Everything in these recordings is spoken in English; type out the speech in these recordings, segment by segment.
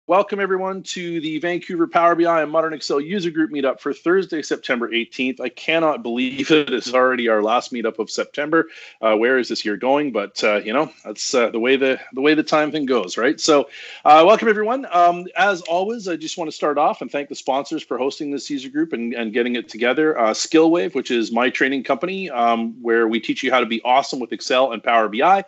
Welcome everyone to the Vancouver Power BI and Modern Excel User Group Meetup for Thursday, September 18th. I cannot believe it is already our last meetup of September. Where is this year going? But that's the way the time thing goes, right? So, welcome everyone. As always, I just want to start off and thank the sponsors for hosting this user group and getting it together. Skillwave, which is my training company, where we teach you how to be awesome with Excel and Power BI.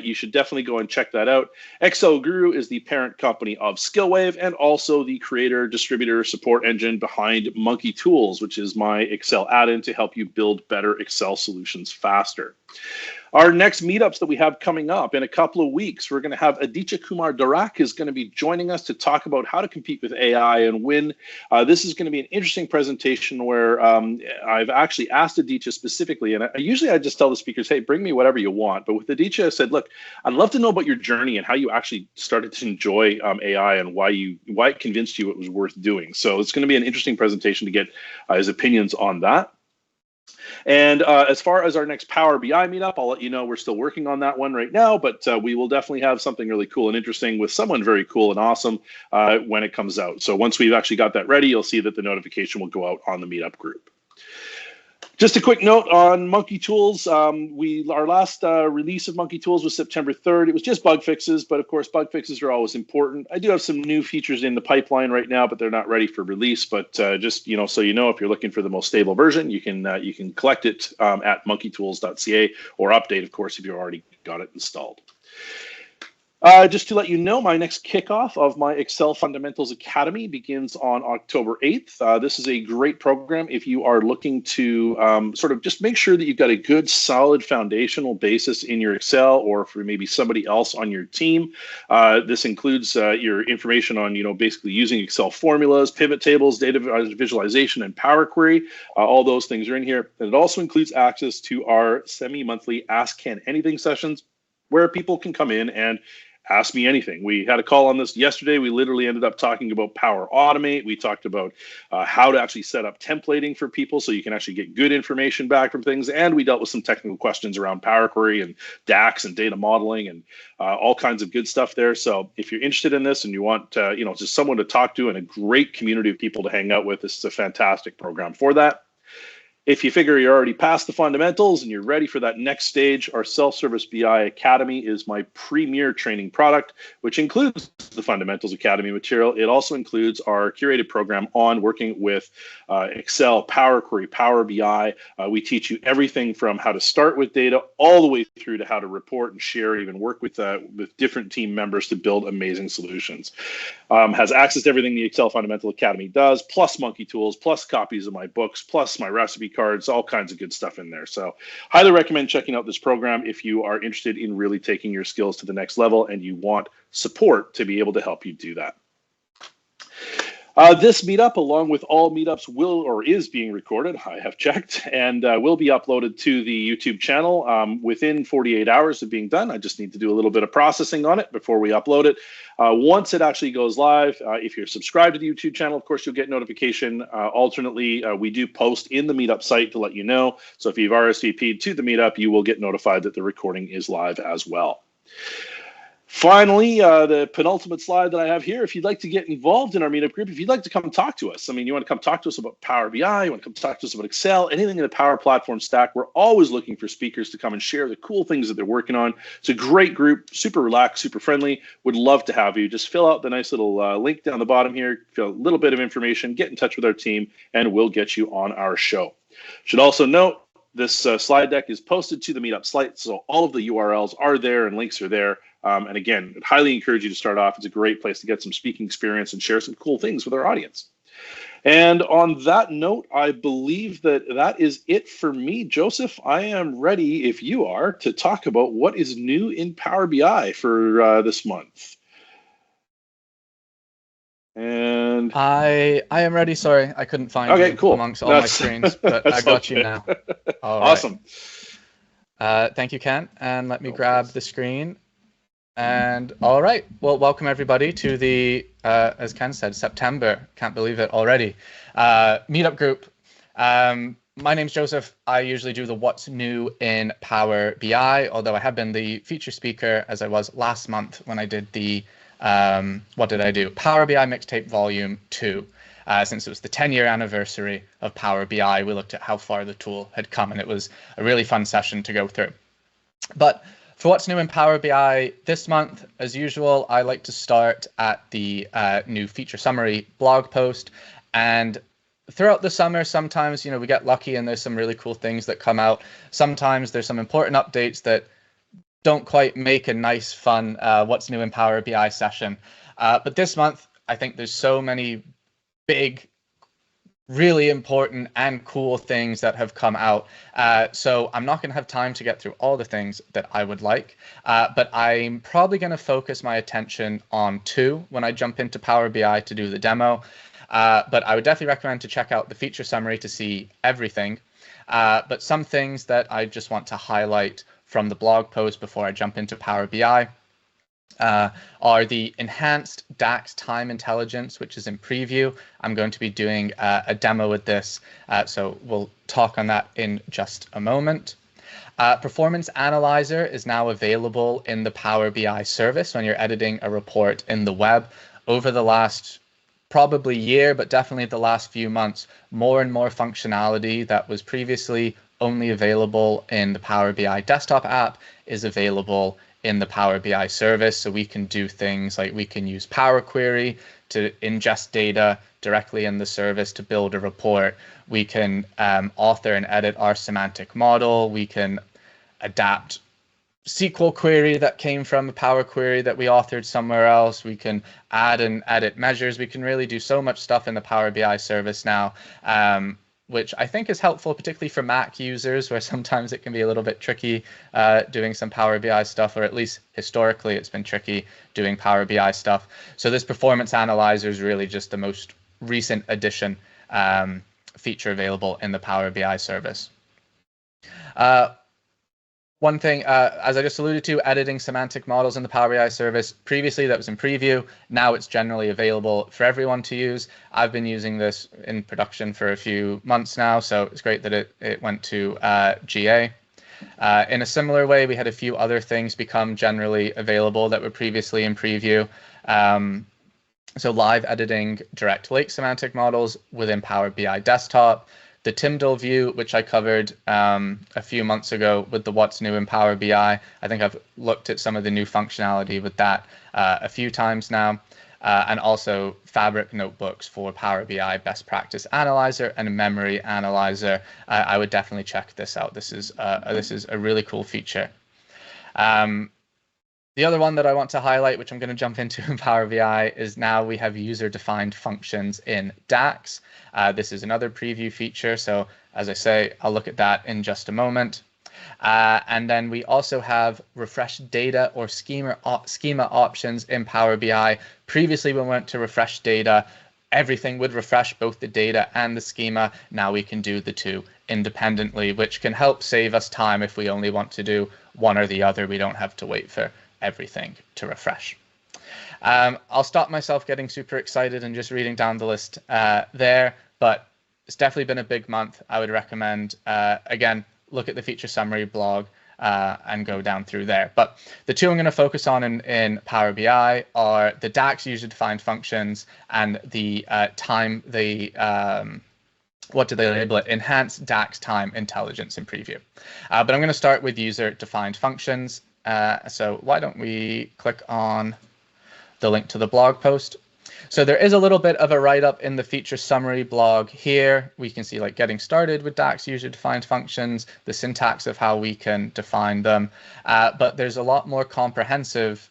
You should definitely go and check that out. Excel Guru is the parent company of Skillwave and also the creator, distributor, support engine behind Monkey Tools, which is my Excel add-in to help you build better Excel solutions faster. Our next meetups that we have coming up in a couple of weeks, we're going to have Aditya Kumar Darak is going to be joining us to talk about how to compete with AI and win. This is going to be an interesting presentation where I've actually asked Aditya specifically, and usually I just tell the speakers, hey, bring me whatever you want. But with Aditya, I said, look, I'd love to know about your journey and how you actually started to enjoy AI and why it convinced you it was worth doing. So it's going to be an interesting presentation to get his opinions on that. And as far as our next Power BI meetup, I'll let you know we're still working on that one right now, but we will definitely have something really cool and interesting with someone very cool and awesome when it comes out. So once we've actually got that ready, you'll see that the notification will go out on the meetup group. Just a quick note on Monkey Tools. Our last release of Monkey Tools was September 3rd. It was just bug fixes, but of course, bug fixes are always important. I do have some new features in the pipeline right now, but they're not ready for release. But just so you know, if you're looking for the most stable version, you can collect it at monkeytools.ca or update, of course, if you've already got it installed. Just to let you know, my next kickoff of my Excel Fundamentals Academy begins on October 8th. This is a great program if you are looking to sort of just make sure that you've got a good, solid foundational basis in your Excel, or for maybe somebody else on your team. This includes your information on, basically using Excel formulas, pivot tables, data visualization, and Power Query. All those things are in here. And it also includes access to our semi-monthly Ask Ken Anything sessions, where people can come in and ask me anything. We had a call on this yesterday. We literally ended up talking about Power Automate. We talked about how to actually set up templating for people so you can actually get good information back from things. And we dealt with some technical questions around Power Query and DAX and data modeling and all kinds of good stuff there. So if you're interested in this and you want, just someone to talk to and a great community of people to hang out with, this is a fantastic program for that. If you figure you're already past the fundamentals and you're ready for that next stage, our Self-Service BI Academy is my premier training product, which includes the Fundamentals Academy material. It also includes our curated program on working with Excel, Power Query, Power BI. We teach you everything from how to start with data all the way through to how to report and share, even work with different team members to build amazing solutions. Has access to everything the Excel Fundamental Academy does, plus Monkey Tools, plus copies of my books, plus my recipe cards, all kinds of good stuff in there. So highly recommend checking out this program if you are interested in really taking your skills to the next level and you want support to be able to help you do that. This meetup, along with all meetups, will or is being recorded, I have checked, and will be uploaded to the YouTube channel within 48 hours of being done. I just need to do a little bit of processing on it before we upload it. Once it actually goes live, if you're subscribed to the YouTube channel, of course, you'll get notification. Alternately, we do post in the meetup site to let you know. So if you've RSVP'd to the meetup, you will get notified that the recording is live as well. Finally, the penultimate slide that I have here, if you'd like to get involved in our meetup group, if you'd like to come and talk to us, you want to come talk to us about Power BI, you want to come talk to us about Excel, anything in the Power Platform stack, we're always looking for speakers to come and share the cool things that they're working on. It's a great group, super relaxed, super friendly. Would love to have you. Just fill out the nice little link down the bottom here, fill a little bit of information, get in touch with our team, and we'll get you on our show. Should also note, this slide deck is posted to the meetup site, so all of the URLs are there and links are there. And again, I'd highly encourage you to start off. It's a great place to get some speaking experience and share some cool things with our audience. And on that note, I believe that is it for me. Joseph, I am ready, if you are, to talk about what is new in Power BI for this month. And I am ready. Sorry, I couldn't find you cool. amongst all my screens, but I got you now. All awesome. Right. Thank you, Ken. And let me grab the screen. And all right, well, welcome everybody to the, as Ken said, September, can't believe it already, meetup group. My name's Joseph. I usually do the What's New in Power BI, although I have been the feature speaker as I was last month when I did the what did I do? Power BI Mixtape Volume 2. Since it was the 10-year anniversary of Power BI, we looked at how far the tool had come, and it was a really fun session to go through. But for what's new in Power BI this month, as usual, I like to start at the new feature summary blog post. And throughout the summer, sometimes, we get lucky and there's some really cool things that come out. Sometimes there's some important updates that don't quite make a nice, fun what's new in Power BI session. But this month, I think there's so many big, really important and cool things that have come out. So I'm not going to have time to get through all the things that I would like, but I'm probably going to focus my attention on 2 when I jump into Power BI to do the demo. But I would definitely recommend to check out the feature summary to see everything. But some things that I just want to highlight from the blog post before I jump into Power BI are the enhanced DAX time intelligence, which is in preview. I'm going to be doing a demo with this, so we'll talk on that in just a moment. Performance Analyzer is now available in the Power BI service when you're editing a report in the web. Over the last probably year, but definitely the last few months, more and more functionality that was previously only available in the Power BI desktop app is available in the Power BI service. So we can do things like we can use Power Query to ingest data directly in the service to build a report. We can author and edit our semantic model. We can adapt SQL query that came from a Power Query that we authored somewhere else. We can add and edit measures. We can really do so much stuff in the Power BI service now, which I think is helpful, particularly for Mac users, where sometimes it can be a little bit tricky doing some Power BI stuff, or at least historically it's been tricky doing Power BI stuff. So this Performance Analyzer is really just the most recent addition feature available in the Power BI service. One thing, as I just alluded to, editing semantic models in the Power BI service. Previously, that was in preview. Now it's generally available for everyone to use. I've been using this in production for a few months now, so it's great that it went to GA. In a similar way, we had a few other things become generally available that were previously in preview. So live editing direct lake semantic models within Power BI desktop. The Tyndall view, which I covered a few months ago with the What's New in Power BI. I think I've looked at some of the new functionality with that a few times now. And also Fabric notebooks for Power BI Best Practice Analyzer and Memory Analyzer. I would definitely check this out. This is a really cool feature. The other one that I want to highlight, which I'm going to jump into in Power BI, is now we have user-defined functions in DAX. This is another preview feature, so as I say, I'll look at that in just a moment. And then we also have refresh data or schema options in Power BI. Previously, when we went to refresh data, everything would refresh, both the data and the schema. Now we can do the 2 independently, which can help save us time if we only want to do one or the other. We don't have to wait for everything to refresh. I'll stop myself getting super excited and just reading down the list there, but it's definitely been a big month. I would recommend, again, look at the feature summary blog and go down through there. But the 2 I'm going to focus on in Power BI are the DAX user-defined functions and the what do they label it? Enhanced DAX time intelligence in preview. But I'm going to start with user-defined functions. So why don't we click on the link to the blog post. So there is a little bit of a write-up in the feature summary blog here. We can see like getting started with DAX user-defined functions, the syntax of how we can define them. But there's a lot more comprehensive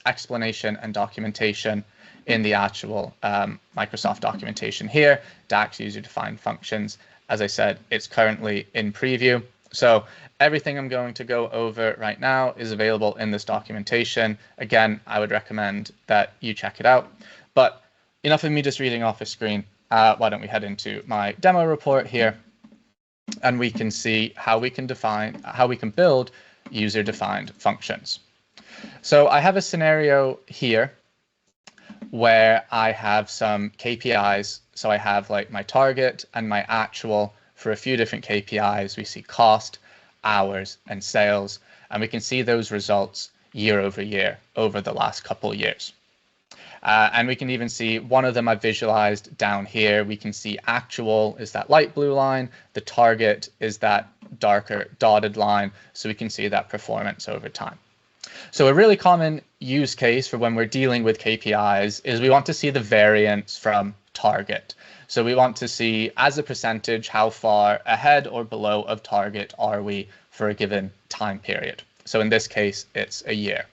explanation and documentation in the actual Microsoft documentation here. DAX user-defined functions. As I said, it's currently in preview. So everything I'm going to go over right now is available in this documentation. Again, I would recommend that you check it out. But enough of me just reading off a screen. Why don't we head into my demo report here, and we can see how we can build user-defined functions. So I have a scenario here where I have some KPIs. So I have like my target and my actual for a few different KPIs. We see cost, hours, and sales, and we can see those results year over year over the last couple of years. And we can even see one of them I've visualized down here. We can see actual is that light blue line. The target is that darker dotted line. So we can see that performance over time. So a really common use case for when we're dealing with KPIs is we want to see the variance from target. So we want to see as a percentage how far ahead or below of target are we for a given time period. So in this case, it's a year.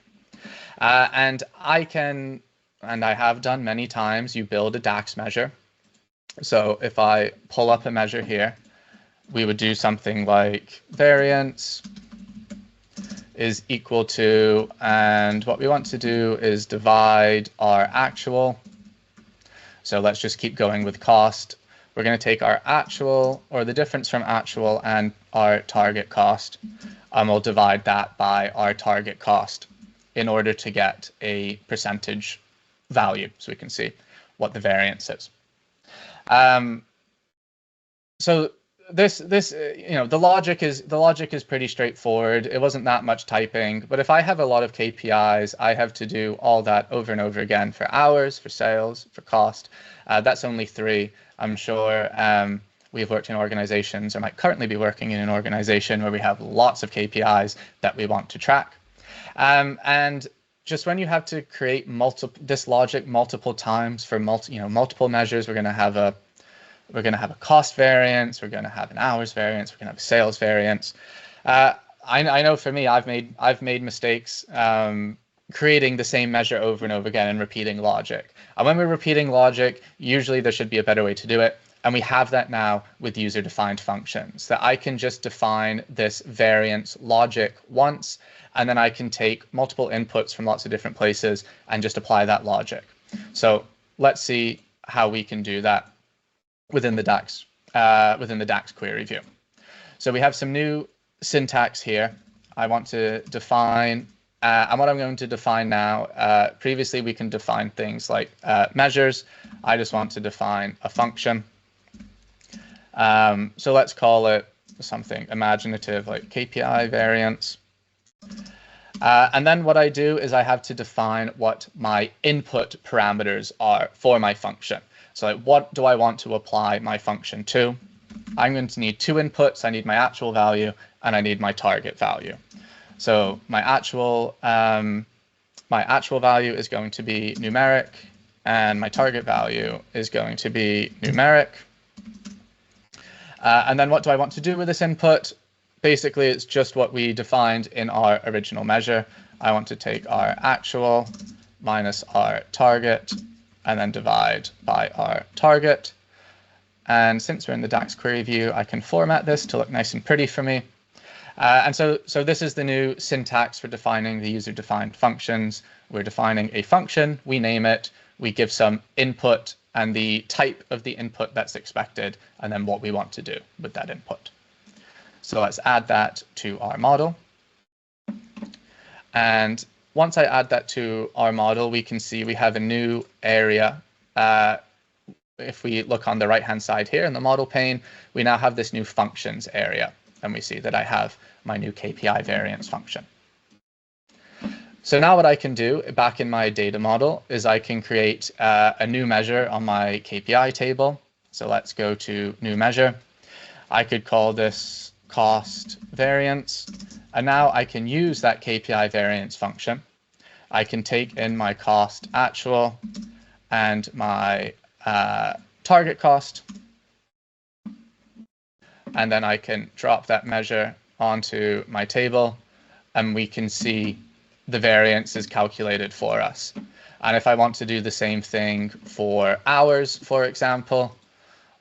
And I can, and I have done many times, you build a DAX measure. So if I pull up a measure here, we would do something like variance is equal to, and what we want to do is divide our actual. So let's just keep going with cost. We're going to take our actual, or the difference from actual and our target cost, and we'll divide that by our target cost in order to get a percentage value, so we can see what the variance is. So this the logic is pretty straightforward. It wasn't that much typing, but if I have a lot of KPIs, I have to do all that over and over again for hours, for sales, for cost. That's only 3. I'm sure we've worked in organizations, or might currently be working in an organization where we have lots of KPIs that we want to track. And just when you have to create this logic multiple times for multiple measures, we're going to have a cost variance, we're going to have an hours variance, we're going to have a sales variance. I know for me, I've made mistakes creating the same measure over and over again and repeating logic. And when we're repeating logic, usually there should be a better way to do it. And we have that now with user-defined functions, that I can just define this variance logic once, and then I can take multiple inputs from lots of different places and just apply that logic. So let's see how we can do that within the DAX query view. So we have some new syntax here. I want to define, and what I'm going to define now, previously we can define things like measures. I just want to define a function. So let's call it something imaginative like KPI variance. And then what I do is I have to define what my input parameters are for my function. So like, what do I want to apply my function to? I'm going to need 2 inputs. I need my actual value and I need my target value. So my actual value is going to be numeric, and my target value is going to be numeric. And then what do I want to do with this input? Basically, it's just what we defined in our original measure. I want to take our actual minus our target and then divide by our target. And since we're in the DAX query view, I can format this to look nice and pretty for me. And so this is the new syntax for defining the user-defined functions. We're defining a function, we name it, we give some input and the type of the input that's expected, and then what we want to do with that input. So let's add that to our model. And once I add that to our model, we can see we have a new area. If we look on the right-hand side here in the model pane, we now have this new functions area. And we see that I have my new KPI variance function. So now what I can do back in my data model is I can create a new measure on my KPI table. So let's go to new measure. I could call this cost variance. And now I can use that KPI variance function. I can take in my cost actual and my target cost. And then I can drop that measure onto my table, and we can see the variance is calculated for us. And if I want to do the same thing for hours, for example,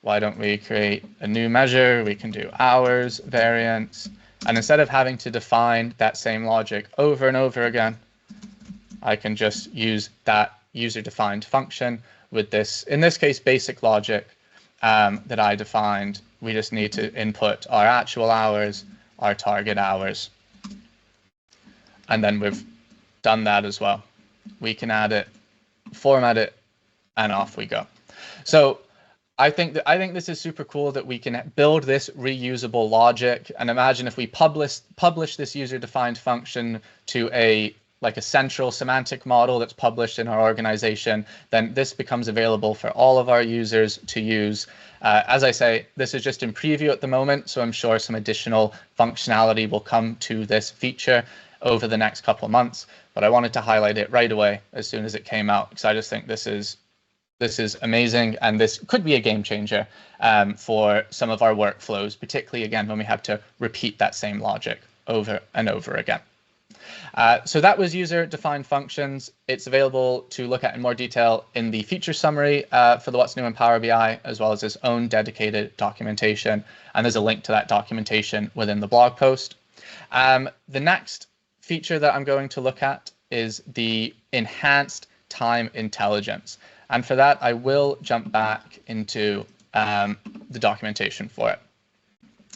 why don't we create a new measure? We can do hours variance. And instead of having to define that same logic over and over again, I can just use that user-defined function with this, in this case, basic logic that I defined. We just need to input our actual hours, our target hours, and then we've done that as well. We can add it, format it, and off we go. So I think this is super cool that we can build this reusable logic. And imagine if we publish this user-defined function to a like a central semantic model that's published in our organization, then this becomes available for all of our users to use. As I say, this is just in preview at the moment, so I'm sure some additional functionality will come to this feature over the next couple of months, but I wanted to highlight it right away as soon as it came out, because I just think this is amazing, and this could be a game changer for some of our workflows, particularly, again, when we have to repeat that same logic over and over again. So that was user-defined functions. It's available to look at in more detail in the feature summary for the What's New in Power BI, as well as its own dedicated documentation. And there's a link to that documentation within the blog post. The next feature that I'm going to look at is the enhanced time intelligence. And for that, I will jump back into the documentation for it.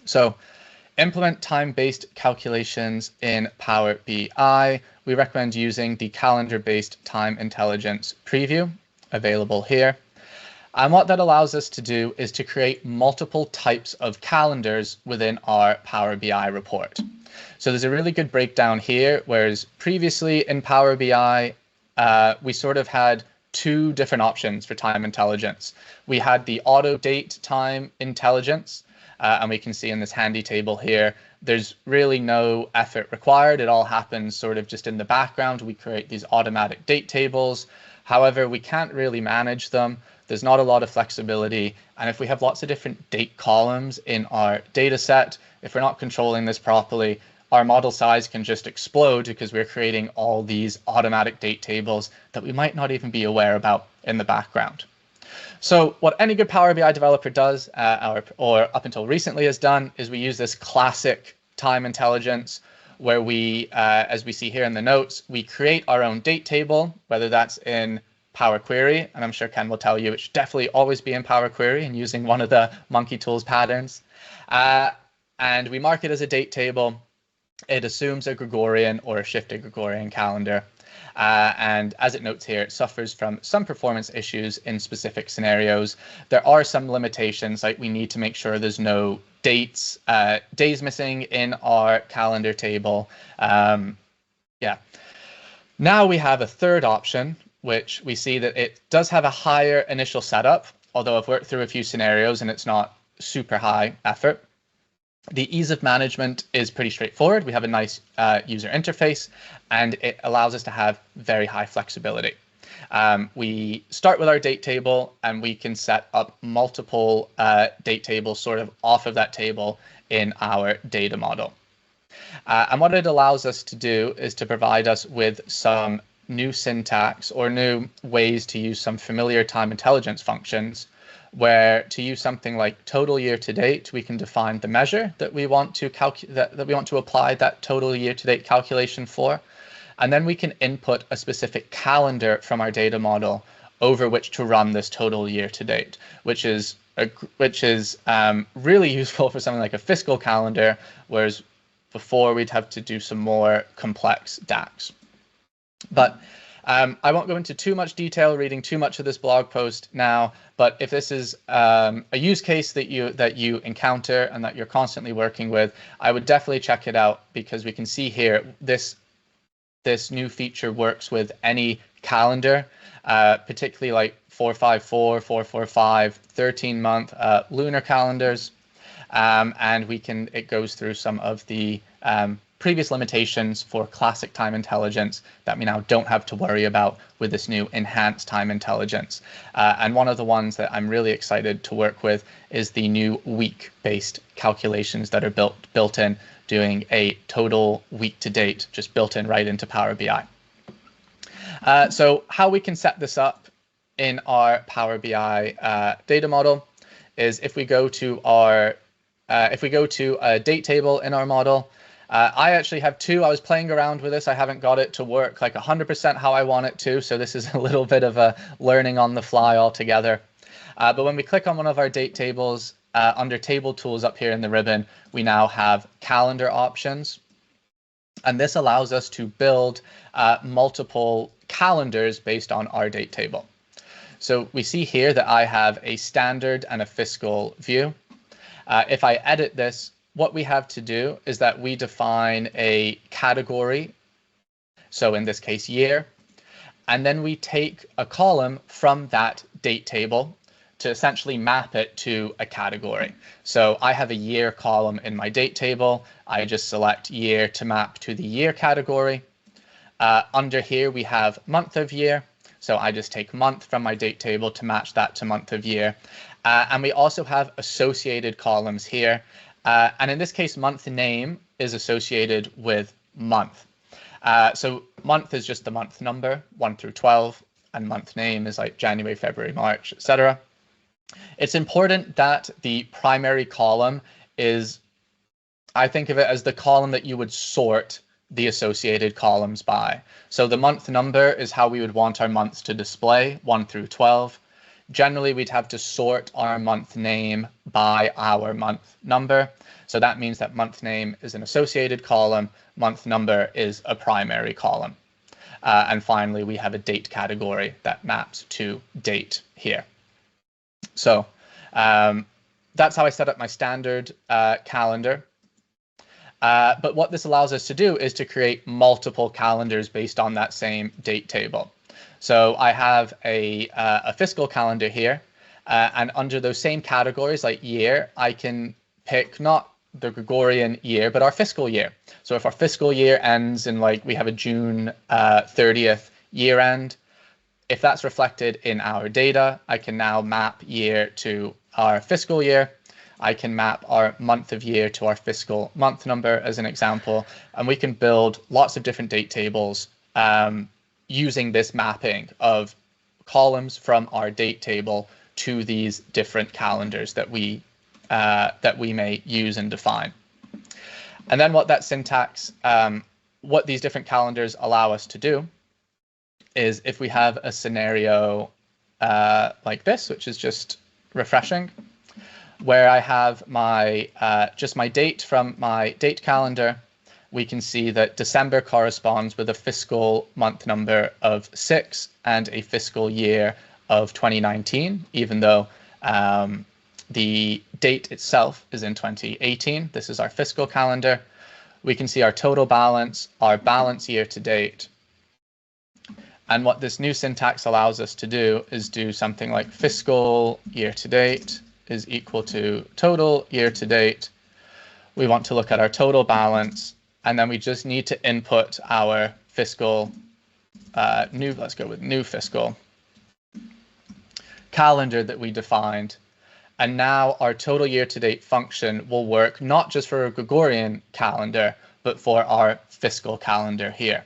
So, implement time-based calculations in Power BI. We recommend using the calendar-based time intelligence preview available here. And what that allows us to do is to create multiple types of calendars within our Power BI report. So there's a really good breakdown here, whereas previously in Power BI, we sort of had two different options for time intelligence. We had the auto date time intelligence, and we can see in this handy table here, there's really no effort required. It all happens sort of just in the background. We create these automatic date tables. However, we can't really manage them. There's not a lot of flexibility. And if we have lots of different date columns in our data set, if we're not controlling this properly, our model size can just explode because we're creating all these automatic date tables that we might not even be aware about in the background. So what any good Power BI developer does, or up until recently has done, is we use this classic time intelligence where we, as we see here in the notes, we create our own date table, whether that's in Power Query, and I'm sure Ken will tell you it should definitely always be in Power Query and using one of the monkey tools patterns. And we mark it as a date table. It assumes a Gregorian or a shifted Gregorian calendar. And as it notes here, it suffers from some performance issues in specific scenarios. There are some limitations, like we need to make sure there's no days missing in our calendar table. Yeah. Now we have a third option, which we see that it does have a higher initial setup, although I've worked through a few scenarios and it's not super high effort. The ease of management is pretty straightforward. We have a nice user interface, and it allows us to have very high flexibility. We start with our date table, and we can set up multiple date tables sort of off of that table in our data model. And what it allows us to do is to provide us with some new syntax or new ways to use some familiar time intelligence functions, where to use something like total year to date, we can define the measure that we want to that we want to apply that total year to date calculation for, and then we can input a specific calendar from our data model over which to run this total year to date, which is really useful for something like a fiscal calendar, whereas before we'd have to do some more complex DAX. But I won't go into too much detail reading too much of this blog post now, but if this is a use case that you encounter and that you're constantly working with, I would definitely check it out, because we can see here this new feature works with any calendar, particularly like 454, 445, 13-month lunar calendars, and it goes through some of the previous limitations for classic time intelligence that we now don't have to worry about with this new enhanced time intelligence. And one of the ones that I'm really excited to work with is the new week-based calculations that are built in, doing a total week to date, just built in right into Power BI. So how we can set this up in our Power BI data model is if we go to a date table in our model. I actually have two. I was playing around with this. I haven't got it to work like 100% how I want it to, so this is a little bit of a learning on the fly altogether. But when we click on one of our date tables, under Table Tools up here in the ribbon, we now have calendar options. And this allows us to build multiple calendars based on our date table. So we see here that I have a standard and a fiscal view. If I edit this, what we have to do is that we define a category. so in this case, year. And then we take a column from that date table to essentially map it to a category. So I have a year column in my date table. I just select year to map to the year category. Under here, we have month of year. So I just take month from my date table to match that to month of year. And we also have associated columns here. And in this case, month name is associated with month. So month is just the month number, 1 through 12, and month name is like January, February, March, etc. It's important that the primary column is, I think of it as the column that you would sort the associated columns by. So the month number is how we would want our months to display, 1 through 12. Generally, we'd have to sort our month name by our month number. So that means that month name is an associated column, month number is a primary column. And finally, we have a date category that maps to date here. So that's how I set up my standard calendar. But what this allows us to do is to create multiple calendars based on that same date table. So I have a fiscal calendar here, and under those same categories like year, I can pick not the Gregorian year, but our fiscal year. So if our fiscal year ends in we have a June 30th year end, if that's reflected in our data, I can now map year to our fiscal year. I can map our month of year to our fiscal month number as an example, and we can build lots of different date tables using this mapping of columns from our date table to these different calendars that we may use and define. And then what that syntax, what these different calendars allow us to do is if we have a scenario like this, which is just refreshing, where I have my just my date from my date calendar, we can see that December corresponds with a fiscal month number of 6 and a fiscal year of 2019, even though the date itself is in 2018. This is our fiscal calendar. We can see our total balance, our balance year to date. And what this new syntax allows us to do is do something like fiscal year to date is equal to total year to date. We want to look at our total balance, and then we just need to input our fiscal let's go with new fiscal calendar that we defined. And now our total year to date function will work not just for a Gregorian calendar, but for our fiscal calendar here.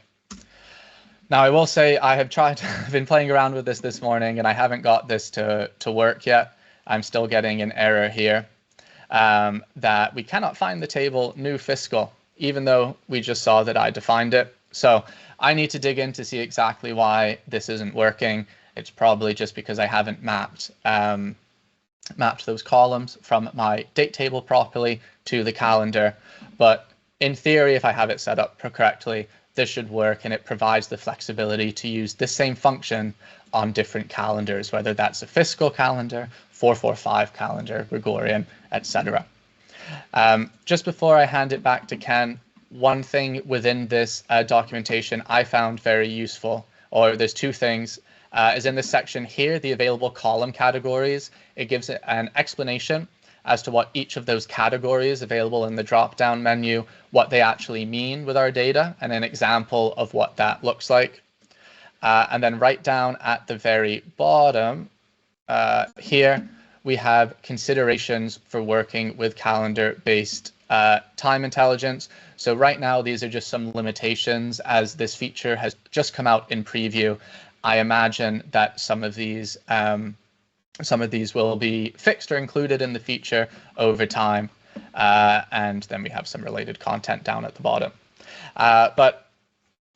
Now, I will say I have I've been playing around with this morning, and I haven't got this to work yet. I'm still getting an error here that we cannot find the table new fiscal, even though we just saw that I defined it. So I need to dig in to see exactly why this isn't working. It's probably just because I haven't mapped those columns from my date table properly to the calendar. But in theory, if I have it set up correctly, this should work, and it provides the flexibility to use this same function on different calendars, whether that's a fiscal calendar, 445 calendar, Gregorian, etc. Just before I hand it back to Ken, one thing within this documentation I found very useful, or there's two things, is in this section here, the available column categories. It gives an explanation as to what each of those categories available in the drop-down menu, what they actually mean with our data, and an example of what that looks like. And then right down at the very bottom here, we have considerations for working with calendar-based time intelligence. So right now, these are just some limitations as this feature has just come out in preview. I imagine that some of these will be fixed or included in the feature over time. And then we have some related content down at the bottom. But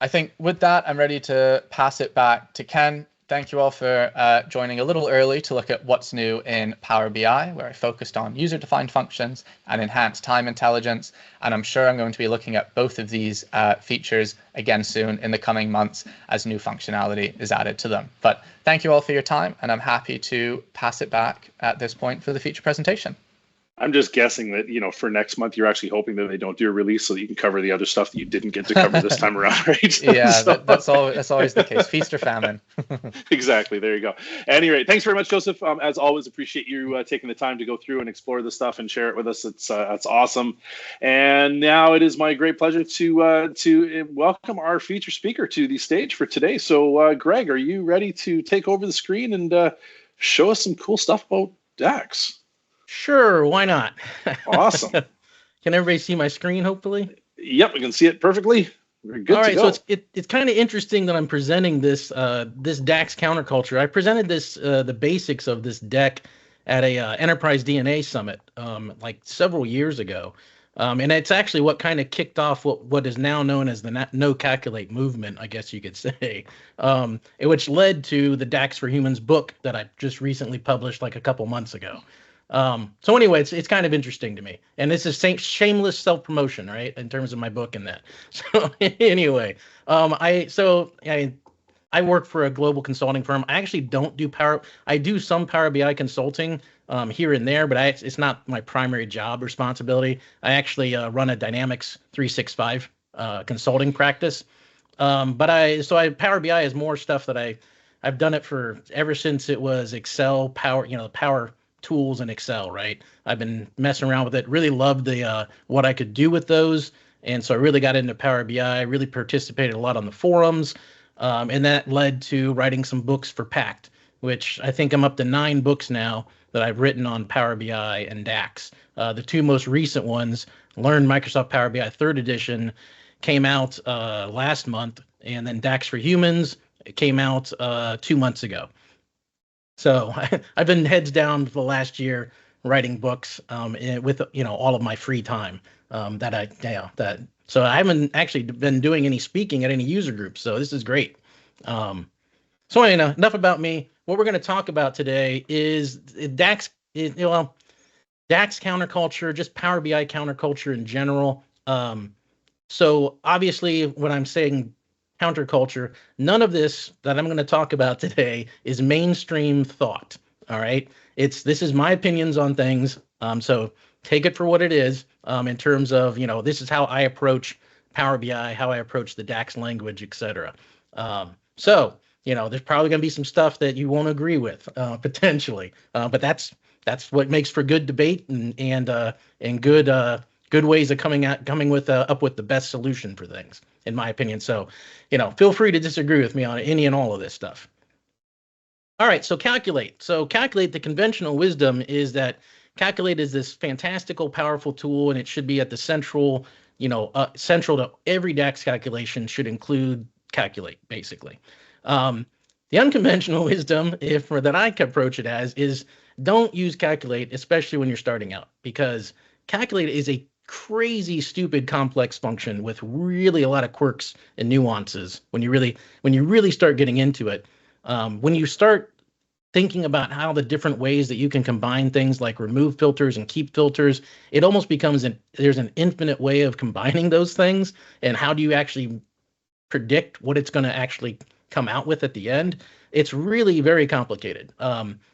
I think with that, I'm ready to pass it back to Ken. Thank you all for joining a little early to look at what's new in Power BI, where I focused on user-defined functions and enhanced time intelligence. And I'm sure I'm going to be looking at both of these features again soon in the coming months as new functionality is added to them. But thank you all for your time, and I'm happy to pass it back at this point for the feature presentation. I'm just guessing that, for next month, you're actually hoping that they don't do a release so that you can cover the other stuff that you didn't get to cover this time around, right? Yeah, that's always the case. Feast or famine. Exactly. There you go. At any rate, thanks very much, Joseph. As always, appreciate you taking the time to go through and explore this stuff and share it with us. It's awesome. And now it is my great pleasure to welcome our feature speaker to the stage for today. So, Greg, are you ready to take over the screen and show us some cool stuff about DAX? Sure, why not? Awesome. Can everybody see my screen, hopefully? Yep, we can see it perfectly. We're good. All right, to go. so it's kind of interesting that I'm presenting this this DAX Counterculture. I presented this the basics of this deck at a Enterprise DNA Summit like several years ago, and it's actually what kind of kicked off what is now known as the No Calculate movement, I guess you could say, which led to the DAX for Humans book that I just recently published like a couple months ago. So anyway, it's kind of interesting to me, and this is shameless self-promotion, right, in terms of my book and that. So anyway, I work for a global consulting firm. I actually don't do I do some Power BI consulting here and there, but it's not my primary job responsibility. I actually run a Dynamics 365 consulting practice. Power BI is more stuff that I've done it for ever since it was Excel Power, Power tools in Excel, right? I've been messing around with it, really loved the what I could do with those. And so I really got into Power BI, really participated a lot on the forums. And that led to writing some books for Pact, which I think I'm up to 9 books now that I've written on Power BI and DAX. The 2 most recent ones, Learn Microsoft Power BI 3rd edition, came out last month, and then DAX for Humans came out 2 months ago. So I've been heads down for the last year writing books with all of my free time so I haven't actually been doing any speaking at any user groups, so this is great. So anyway, enough about me. What we're going to talk about today is DAX counterculture, just Power BI counterculture in general. So obviously when I'm saying counterculture, none of this that I'm going to talk about today is mainstream thought. All right, this is my opinions on things. So take it for what it is. In terms of this is how I approach Power BI, how I approach the DAX language, etc. So there's probably going to be some stuff that you won't agree with potentially, but that's what makes for good debate and good ways of coming up with the best solution for things, in my opinion. So, feel free to disagree with me on any and all of this stuff. All right, so calculate. The conventional wisdom is that Calculate is this fantastical, powerful tool, and it should be at the central to every DAX calculation should include Calculate, basically. The unconventional wisdom, that I can approach it as, is don't use Calculate, especially when you're starting out, because Calculate is a crazy, stupid, complex function with really a lot of quirks and nuances when you really start getting into it. When you start thinking about how the different ways that you can combine things like remove filters and keep filters, it almost becomes there's an infinite way of combining those things. And how do you actually predict what it's going to actually come out with at the end? It's really very complicated.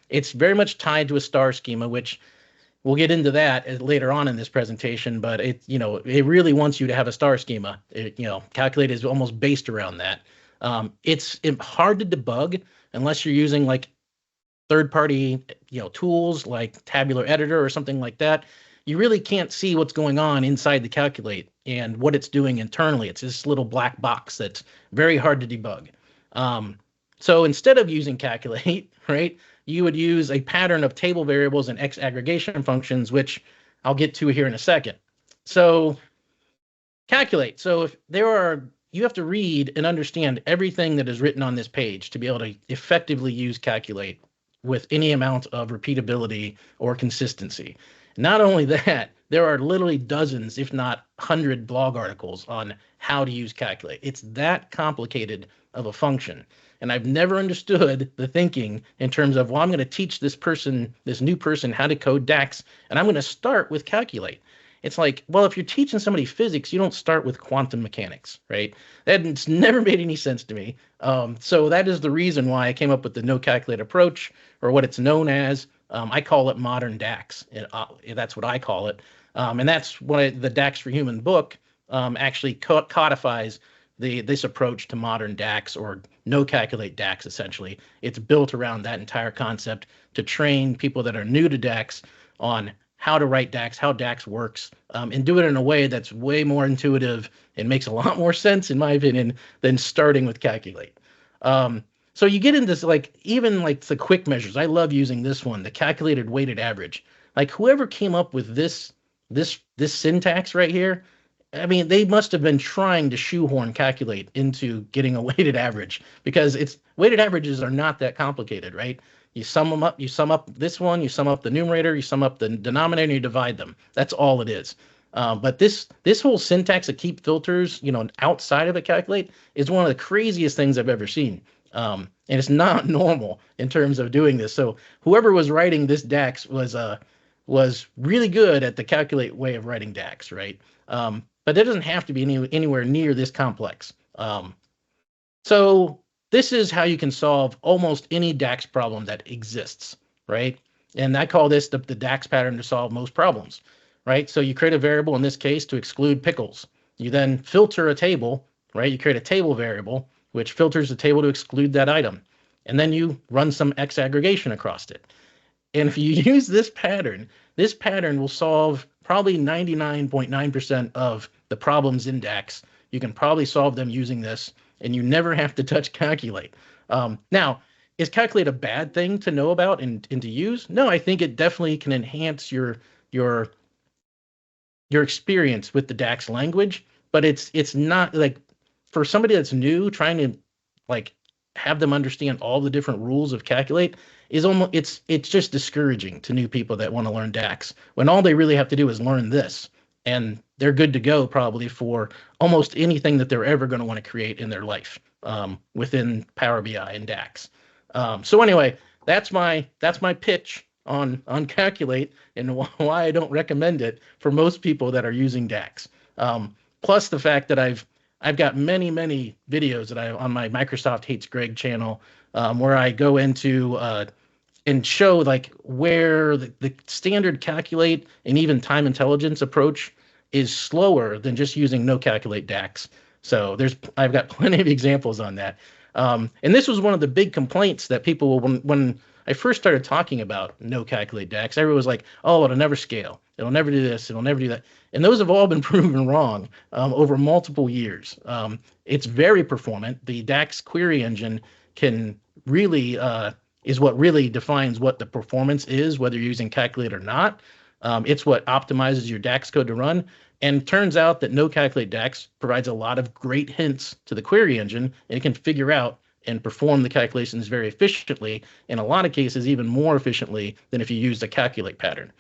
It's very much tied to a star schema, which we'll get into that later on in this presentation, but it really wants you to have a star schema. Calculate is almost based around that. It's hard to debug unless you're using like third-party tools like Tabular Editor or something like that. You really can't see what's going on inside the Calculate and what it's doing internally. It's this little black box that's very hard to debug. So instead of using Calculate, right, you would use a pattern of table variables and X aggregation functions, which I'll get to here in a second. So Calculate. So you have to read and understand everything that is written on this page to be able to effectively use Calculate with any amount of repeatability or consistency. Not only that, there are literally dozens, if not 100 blog articles on how to use Calculate. It's that complicated of a function. And I've never understood the thinking in terms of, well, I'm going to teach this new person how to code DAX, and I'm going to start with Calculate. It's like, well, if you're teaching somebody physics, you don't start with quantum mechanics, right? That's never made any sense to me. So that is the reason why I came up with the no calculate approach, or what it's known as. I call it modern DAX. That's what I call it. And that's what the DAX for Human book actually codifies this approach to modern DAX, or no calculate DAX, essentially. It's built around that entire concept to train people that are new to DAX on how to write DAX, how DAX works, and do it in a way that's way more intuitive and makes a lot more sense, in my opinion, than starting with calculate. So you get into even the quick measures. I love using this one, the calculated weighted average. Like, whoever came up with this syntax right here, I mean, they must have been trying to shoehorn calculate into getting a weighted average, because weighted averages are not that complicated, right? You sum them up, you sum up this one, you sum up the numerator, you sum up the denominator, and you divide them. That's all it is. But this whole syntax of keep filters, outside of a calculate, is one of the craziest things I've ever seen. And it's not normal in terms of doing this. So whoever was writing this DAX was really good at the calculate way of writing DAX, right? But it doesn't have to be anywhere near this complex. So this is how you can solve almost any DAX problem that exists, right? And I call this the DAX pattern to solve most problems, right? So you create a variable, in this case, to exclude pickles. You then filter a table, right? You create a table variable, which filters the table to exclude that item. And then you run some X aggregation across it. And if you use this pattern will solve probably 99.9% of the problems in DAX. You can probably solve them using this, and you never have to touch calculate. Now, is calculate a bad thing to know about and to use? No, I think it definitely can enhance your experience with the DAX language, but it's not for somebody that's new, trying to have them understand all the different rules of calculate is almost it's just discouraging to new people that want to learn DAX, when all they really have to do is learn this, and they're good to go probably for almost anything that they're ever going to want to create in their life within Power BI and DAX. So anyway, that's my pitch on calculate and why I don't recommend it for most people that are using DAX. Plus the fact that I've got many videos that I on my Microsoft Hates Greg channel where I go into and show where the standard calculate and even time intelligence approach is slower than just using no calculate DAX. So I've got plenty of examples on that. And this was one of the big complaints that people, when I first started talking about no calculate DAX, everyone was like, oh, it'll never scale. It'll never do this. It'll never do that. And those have all been proven wrong over multiple years. It's very performant. The DAX query engine can really is what really defines what the performance is, whether you're using calculate or not. It's what optimizes your DAX code to run. And turns out that no calculate DAX provides a lot of great hints to the query engine, and it can figure out and perform the calculations very efficiently, in a lot of cases even more efficiently than if you used a calculate pattern.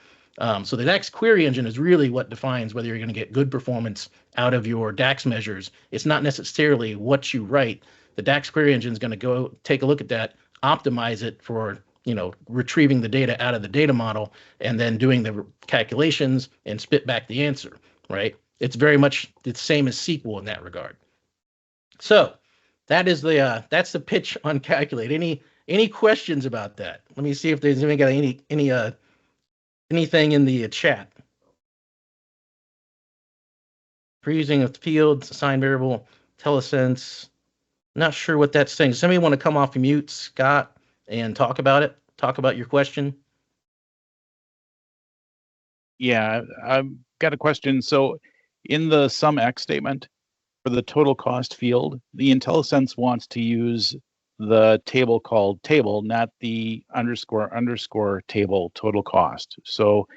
So the DAX query engine is really what defines whether you're going to get good performance out of your DAX measures. It's not necessarily what you write. The DAX query engine is going to go take a look at that, optimize it for retrieving the data out of the data model, and then doing the calculations and spit back the answer, right? It's very much the same as SQL in that regard. So that's the pitch on calculate. Any questions about that? Let me see if there's anything in the chat. For using a field, assign variable, telesense. Not sure what that's saying. Does somebody want to come off mute, Scott, and talk about it? Talk about your question? Yeah, I've got a question. So in the sumX statement for the total cost field, the IntelliSense wants to use the table called table, not the _ table total cost. So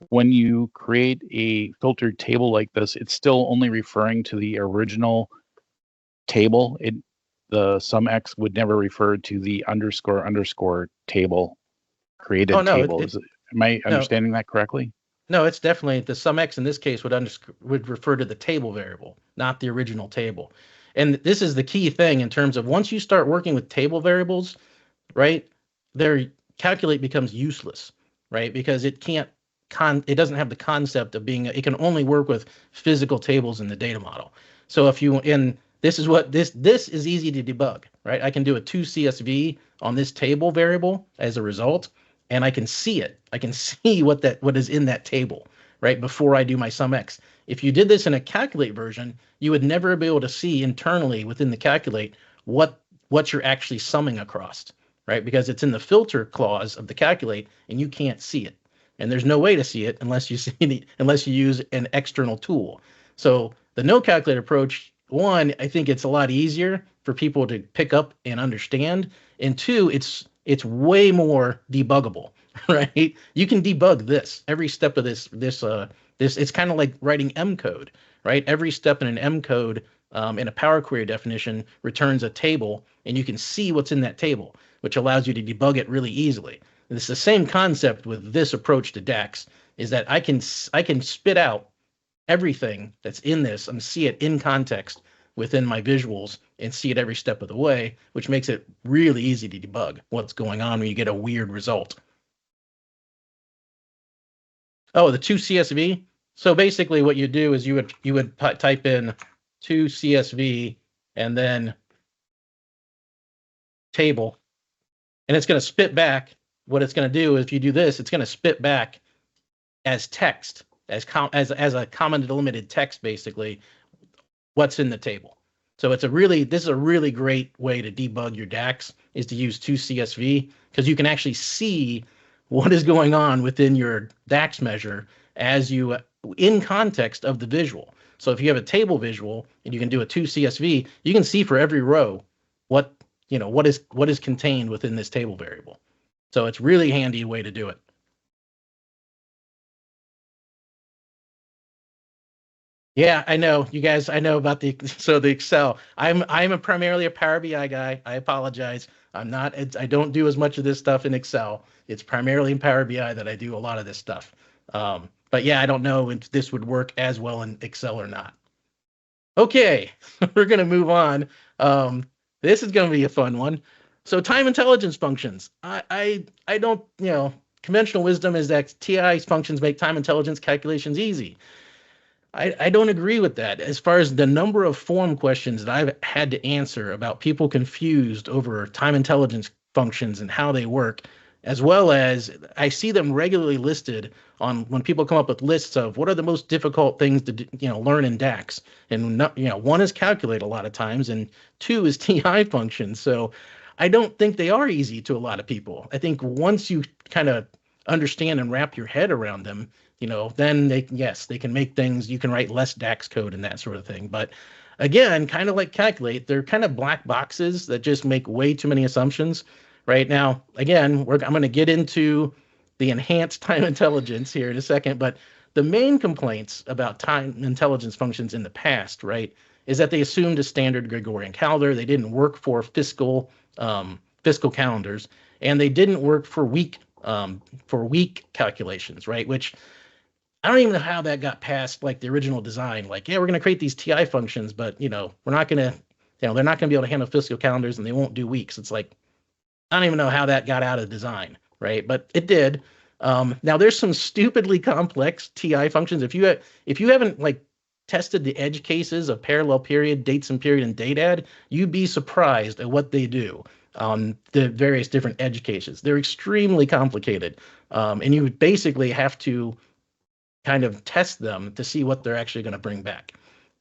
when you create a filtered table like this, it's still only referring to the original table. The sumX would never refer to the _ table created table. Am I understanding that correctly? No, it's definitely the sumX in this case would refer to the table variable, not the original table. And this is the key thing in terms of once you start working with table variables, right? Their calculate becomes useless, right? Because it doesn't have the concept of being. It can only work with physical tables in the data model. So this is easy to debug, right? I can do a 2 CSV on this table variable as a result, and I can see it. I can see what is in that table, right, before I do my SumX. If you did this in a calculate version, you would never be able to see internally within the calculate what you're actually summing across, right? Because it's in the filter clause of the calculate, and you can't see it. And there's no way to see it unless you use an external tool. So the no calculate approach, one, I think it's a lot easier for people to pick up and understand, and two, it's way more debuggable, right? You can debug this every step of this. It's kind of like writing M code, right? Every step in an M code in a Power Query definition returns a table, and you can see what's in that table, which allows you to debug it really easily. And it's the same concept with this approach to DAX, is that I can spit out everything that's in this and see it in context within my visuals and see it every step of the way, which makes it really easy to debug what's going on when you get a weird result. Oh, the 2CSV. So basically what you do is you would type in 2CSV and then table, and it's going to spit back. What it's going to do, if you do this, it's going to spit back as text, as a comment delimited text, basically, what's in the table. So this is a really great way to debug your DAX, is to use 2CSV, because you can actually see what is going on within your DAX measure as you in context of the visual. So if you have a table visual and you can do a 2CSV, you can see for every row what is contained within this table variable. So it's really handy way to do it. Yeah, I know, you guys. I know about the Excel. I'm primarily a Power BI guy. I apologize. I'm not. I don't do as much of this stuff in Excel. It's primarily in Power BI that I do a lot of this stuff. But yeah, I don't know if this would work as well in Excel or not. Okay, we're gonna move on. This is gonna be a fun one. So time intelligence functions. I don't, conventional wisdom is that TI functions make time intelligence calculations easy. I don't agree with that. As far as the number of form questions that I've had to answer about people confused over time intelligence functions and how they work, as well as I see them regularly listed on when people come up with lists of what are the most difficult things to learn in DAX. And one is calculate a lot of times, and two is TI functions. So I don't think they are easy to a lot of people. I think once you kind of understand and wrap your head around them, then they can make things, you can write less DAX code and that sort of thing. But again, kind of like calculate, they're kind of black boxes that just make way too many assumptions. Right now, again, I'm going to get into the enhanced time intelligence here in a second, but the main complaints about time intelligence functions in the past, right, is that they assumed a standard Gregorian calendar. They didn't work for fiscal calendars, and they didn't work for week calculations, right? Which I don't even know how that got past like the original design. Like, yeah, we're going to create these TI functions, but we're not going to, they're not going to be able to handle fiscal calendars, and they won't do weeks. It's like, I don't even know how that got out of design, right? But it did. Now there's some stupidly complex TI functions. If you haven't like tested the edge cases of parallel period, dates and period, and date add, you'd be surprised at what they do on the various different edge cases. They're extremely complicated, and you basically have to kind of test them to see what they're actually going to bring back.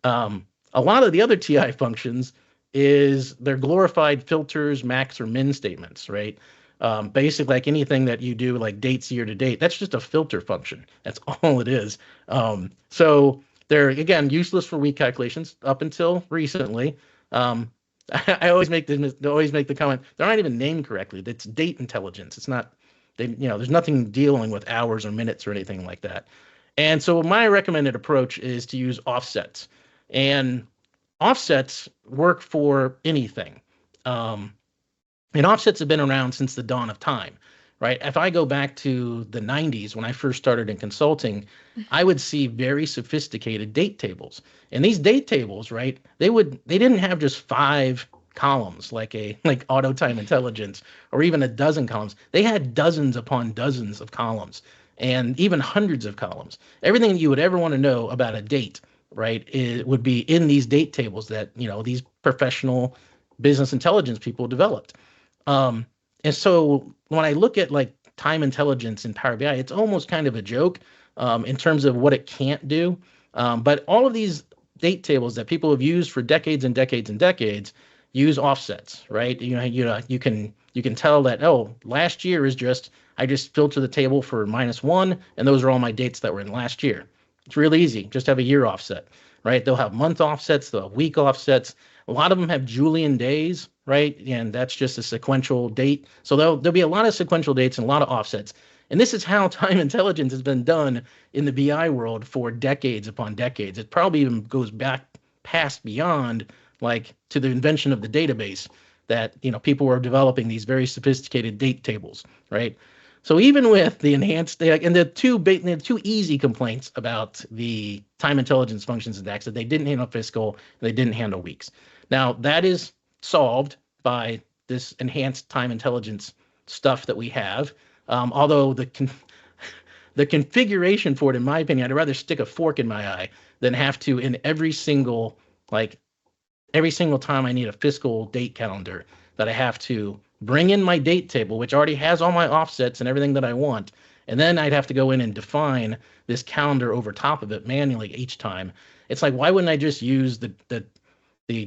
A lot of the other TI functions is they're glorified filters, max or min statements, right? Basically, like anything that you do, like dates year to date, that's just a filter function. That's all it is. So they're, again, useless for week calculations up until recently. I always make the comment, they're not even named correctly. It's date intelligence. It's not, there's nothing dealing with hours or minutes or anything like that. And so my recommended approach is to use offsets. And offsets work for anything. And offsets have been around since the dawn of time, right? If I go back to the 90s, when I first started in consulting, I would see very sophisticated date tables. And these date tables, right, they didn't have just 5 columns like auto time intelligence or even a dozen columns. They had dozens upon dozens of columns and even hundreds of columns. Everything you would ever want to know about a date, right, it would be in these date tables that, these professional business intelligence people developed. And so when I look at like time intelligence in Power BI, it's almost kind of a joke in terms of what it can't do. But all of these date tables that people have used for decades and decades and decades use offsets, right? You can tell that, oh, last year is just, I just filter the table for -1, and those are all my dates that were in last year. It's real easy. Just have a year offset, right? They'll have month offsets, they'll have week offsets. A lot of them have Julian days, right? And that's just a sequential date. So there'll be a lot of sequential dates and a lot of offsets. And this is how time intelligence has been done in the BI world for decades upon decades. It probably even goes back past beyond, like, to the invention of the database, that people were developing these very sophisticated date tables, right? So even with the enhanced data, and the two easy complaints about the time intelligence functions in DAX, that they didn't handle fiscal and they didn't handle weeks. Now that is solved by this enhanced time intelligence stuff that we have. Although the configuration for it, in my opinion, I'd rather stick a fork in my eye than have to, in every single time I need a fiscal date calendar, that I have to bring in my date table, which already has all my offsets and everything that I want. And then I'd have to go in and define this calendar over top of it manually each time. It's like, why wouldn't I just use the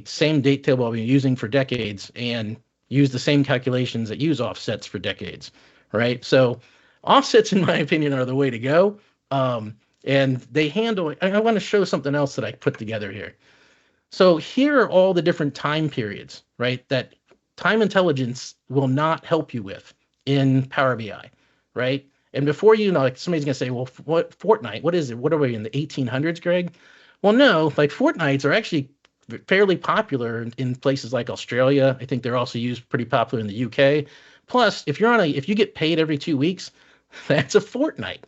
same date table I've been using for decades and use the same calculations that use offsets for decades, right? So offsets, in my opinion, are the way to go. And they handle, I want to show something else that I put together here. So here are all the different time periods, right, that time intelligence will not help you with in Power BI, right? And before like somebody's going to say, well, what fortnight? What is it? What are we in the 1800s, Greg? Well, no, like fortnights are actually fairly popular in places like Australia. I think they're also used pretty popular in the UK. Plus, if you get paid every 2 weeks, that's a fortnight,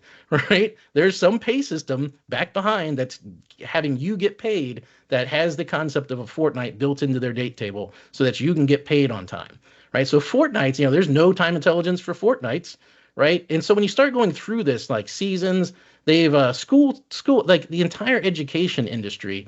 right? There's some pay system back behind that's having you get paid that has the concept of a fortnight built into their date table so that you can get paid on time, right? So fortnights, there's no time intelligence for fortnights, right? And so when you start going through this, like seasons, they've school, like the entire education industry,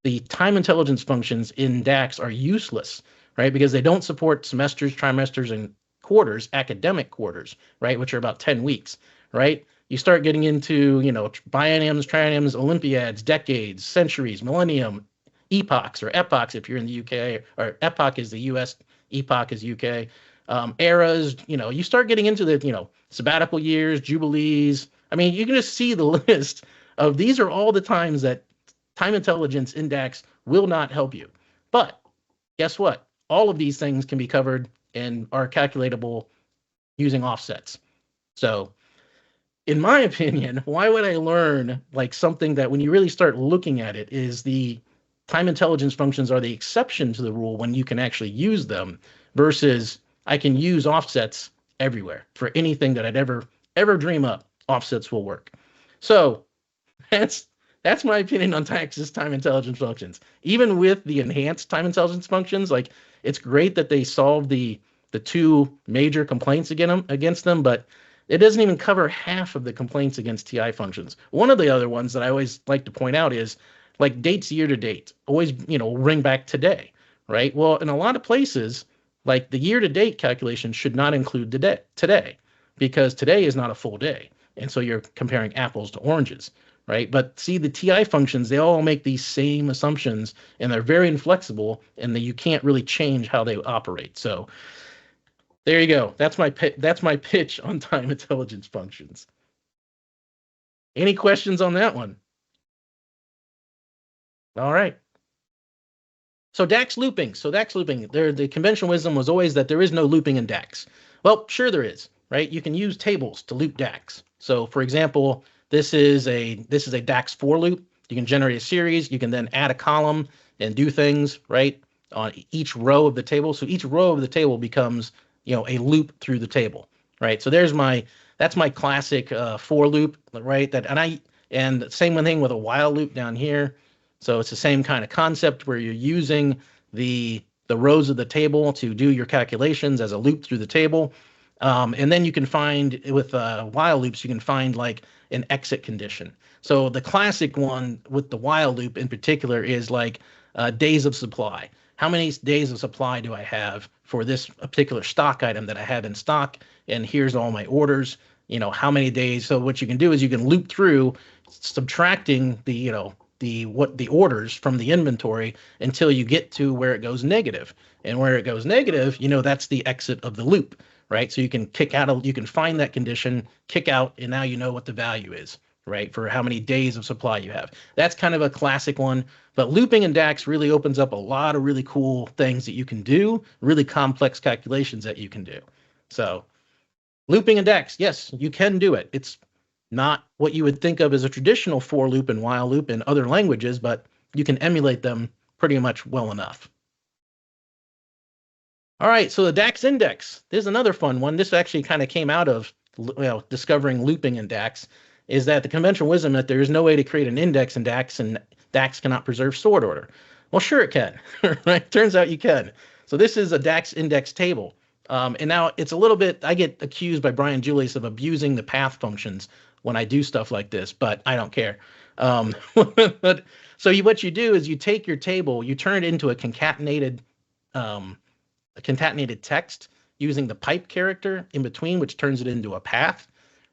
the time intelligence functions in DAX are useless, right? Because they don't support semesters, trimesters, and quarters, academic quarters, right, which are about 10 weeks, right? You start getting into, bienniums, trienniums, olympiads, decades, centuries, millennium, epochs, or epochs if you're in the UK, or epoch is the US, epoch is UK, eras, you start getting into the, sabbatical years, jubilees. I mean, you can just see the list of these are all the times that time intelligence in DAX will not help you. But guess what? All of these things can be covered and are calculatable using offsets. So in my opinion, why would I learn like something that when you really start looking at it is the time intelligence functions are the exception to the rule when you can actually use them versus I can use offsets everywhere for anything that I'd ever dream up. Offsets will work. So that's my opinion on DAX's time intelligence functions. Even with the enhanced time intelligence functions, like it's great that they solved the two major complaints against them, but it doesn't even cover half of the complaints against TI functions. One of the other ones that I always like to point out is like dates year to date, always, ring back today, right? Well, in a lot of places, like the year to date calculation should not include the today because today is not a full day. And so you're comparing apples to oranges, right? But see, the TI functions, they all make these same assumptions and they're very inflexible and you can't really change how they operate. So there you go. That's my pitch on time intelligence functions. Any questions on that one? All right. So DAX looping. The conventional wisdom was always that there is no looping in DAX. Well, sure there is, right? You can use tables to loop DAX. So for example, this is a DAX for loop. You can generate a series. You can then add a column and do things, right, on each row of the table. So each row of the table becomes a loop through the table, right? So that's my classic for loop, right? And same thing with a while loop down here. So it's the same kind of concept where you're using the rows of the table to do your calculations as a loop through the table. And then you can find with while loops, you can find like an exit condition. So the classic one with the while loop in particular is like days of supply. How many days of supply do I have for this particular stock item that I have in stock? and here's all my orders, how many days. So what you can do is you can loop through subtracting the orders from the inventory until you get to where it goes negative. And where it goes negative, that's the exit of the loop, right? So you can kick out, you can find that condition, kick out, and now you know what the value is, right? For how many days of supply you have. That's kind of a classic one, but looping in DAX really opens up a lot of really cool things that you can do, really complex calculations that you can do. So looping in DAX, yes, you can do it. It's not what you would think of as a traditional for loop and while loop in other languages, but you can emulate them pretty much well enough. All right, so the DAX Index, this is another fun one. This actually kind of came out of discovering looping in DAX, is that the conventional wisdom that there is no way to create an index in DAX and DAX cannot preserve sort order. Well, sure it can, right? Turns out you can. So this is a DAX Index table. And now it's a little bit, I get accused by Brian Julius of abusing the path functions when I do stuff like this, but I don't care. But so what you do is you take your table, you turn it into a concatenated text using the pipe character in between, which turns it into a path,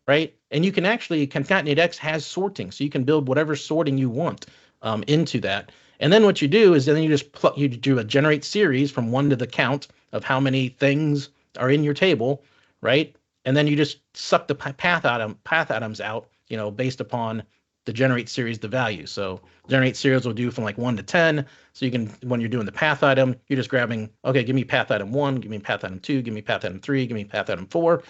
right? And you can actually, concatenate X has sorting, so you can build whatever sorting you want into that. And then what you do is then you just you do a generate series from 1 to the count of how many things are in your table, right? And then you just suck the path atoms out, based upon the generate series, the value. So generate series will do from like 1 to 10. So you can, when you're doing the path item, you're just grabbing, okay, give me path item 1, give me path item 2, give me path item 3, give me path item 4.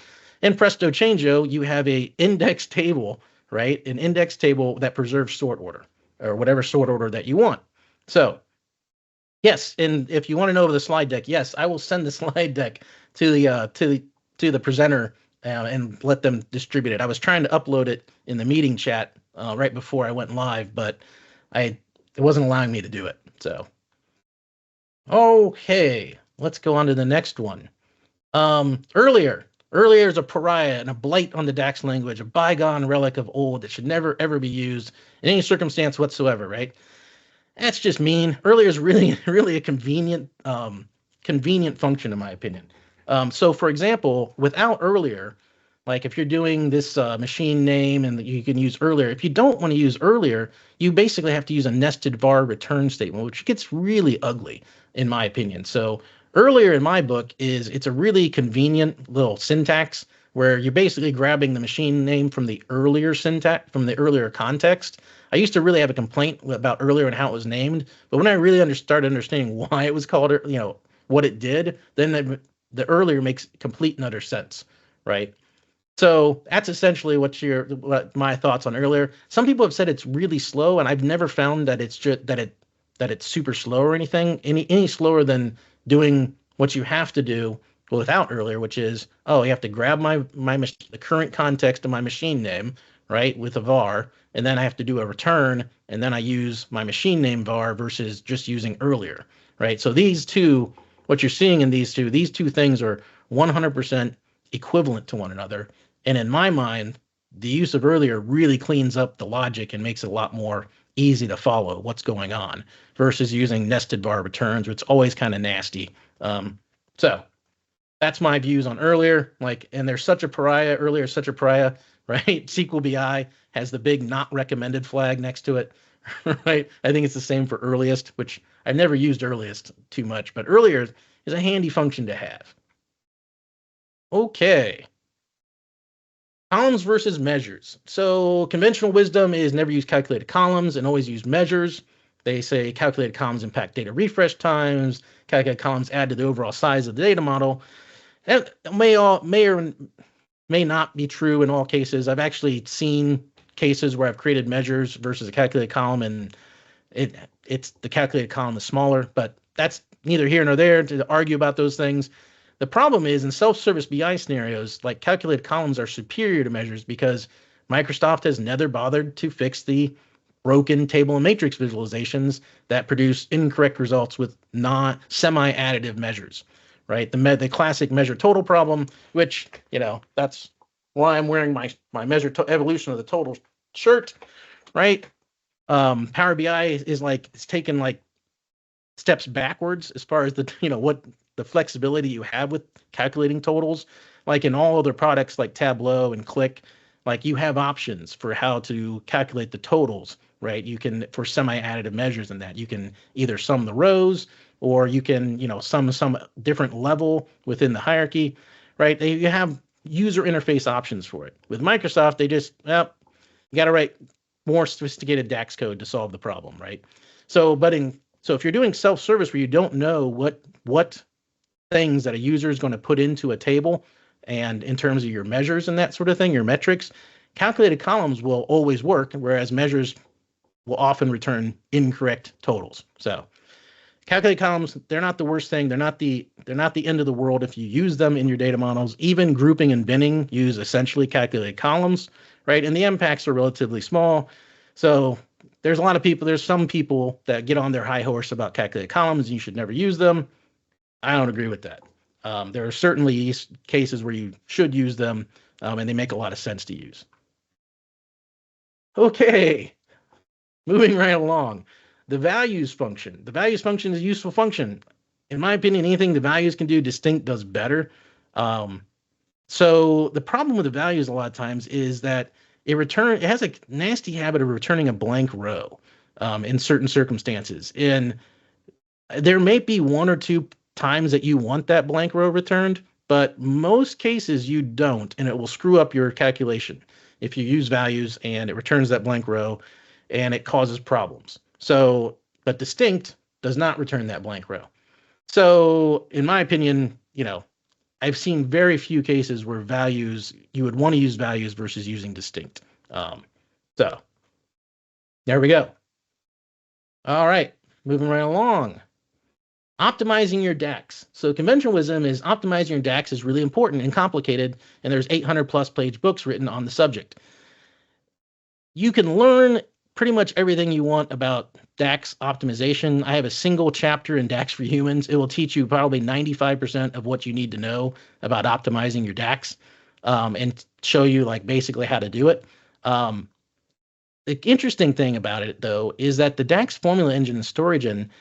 And presto changeo, you have a index table, right? An index table that preserves sort order or whatever sort order that you want. So yes, and if you want to know the slide deck, yes, I will send the slide deck to the presenter and let them distribute it. I was trying to upload it in the meeting chat right before I went live, but it wasn't allowing me to do it. So, okay, let's go on to the next one. Earlier is a pariah and a blight on the DAX language, a bygone relic of old that should never ever be used in any circumstance whatsoever, right? That's just mean. Earlier is really a convenient function in my opinion. So for example, without earlier, like if you're doing this machine name and you can use earlier, if you don't want to use earlier, you basically have to use a nested var return statement, which gets really ugly in my opinion. So earlier in my book it's a really convenient little syntax where you're basically grabbing the machine name from the earlier syntax, from the earlier context. I used to really have a complaint about earlier and how it was named, but when I really started understanding why it was called, what it did, then the earlier makes complete and utter sense, right? So that's essentially what my thoughts on earlier. Some people have said it's really slow, and I've never found that it's just that it's super slow or anything, any slower than doing what you have to do without earlier, which is, you have to grab the current context of my machine name, right, with a var, and then I have to do a return, and then I use my machine name var versus just using earlier, right? So these two, what you're seeing in these two things are 100% equivalent to one another. And in my mind, the use of earlier really cleans up the logic and makes it a lot more easy to follow what's going on versus using nested var returns, which is always kind of nasty. So that's my views on earlier. And there's such a pariah, earlier such a pariah, right? SQL BI has the big not recommended flag next to it, right? I think it's the same for earliest, which I've never used earliest too much, but earlier is a handy function to have. Okay. Columns versus measures. So conventional wisdom is never use calculated columns and always use measures. They say calculated columns impact data refresh times, calculated columns add to the overall size of the data model. That may or may not be true in all cases. I've actually seen cases where I've created measures versus a calculated column, and it's the calculated column is smaller, but that's neither here nor there to argue about those things. The problem is in self-service BI scenarios, like calculated columns are superior to measures because Microsoft has never bothered to fix the broken table and matrix visualizations that produce incorrect results with semi-additive measures, right? The classic measure total problem, which, that's why I'm wearing my measure evolution of the total shirt, right? Power BI it's taken steps backwards as far as what the flexibility you have with calculating totals. like in all other products like Tableau and Click, like you have options for how to calculate the totals, right? You can, for semi-additive measures in that, you can either sum the rows or you can, sum some different level within the hierarchy, right? You have user interface options for it. With Microsoft, they just, you got to write more sophisticated DAX code to solve the problem, right? So if you're doing self-service where you don't know what things that a user is going to put into a table, and in terms of your measures and that sort of thing, your metrics, calculated columns will always work, whereas measures will often return incorrect totals. So calculated columns, they're not the worst thing. They're not the end of the world if you use them in your data models. Even grouping and binning use essentially calculated columns, right? And the impacts are relatively small. So there's some people that get on their high horse about calculated columns and you should never use them. I don't agree with that. There are certainly cases where you should use them, and they make a lot of sense to use. Okay, moving right along. The values function. The values function is a useful function. In my opinion, anything the values can do, distinct does better. So the problem with the values a lot of times is that it has a nasty habit of returning a blank row in certain circumstances. And there may be one or two times that you want that blank row returned, but most cases you don't, and it will screw up your calculation if you use values and it returns that blank row and it causes problems. So, but distinct does not return that blank row. So in my opinion, I've seen very few cases where you would want to use values versus using distinct. So there we go. All right, moving right along. Optimizing your DAX. So conventional wisdom is optimizing your DAX is really important and complicated, and there's 800 plus page books written on the subject. You can learn pretty much everything you want about DAX optimization. I have a single chapter in DAX for Humans. It will teach you probably 95% of what you need to know about optimizing your DAX, and show you basically how to do it. The interesting thing about it, though, is that the DAX formula engine and storage engine,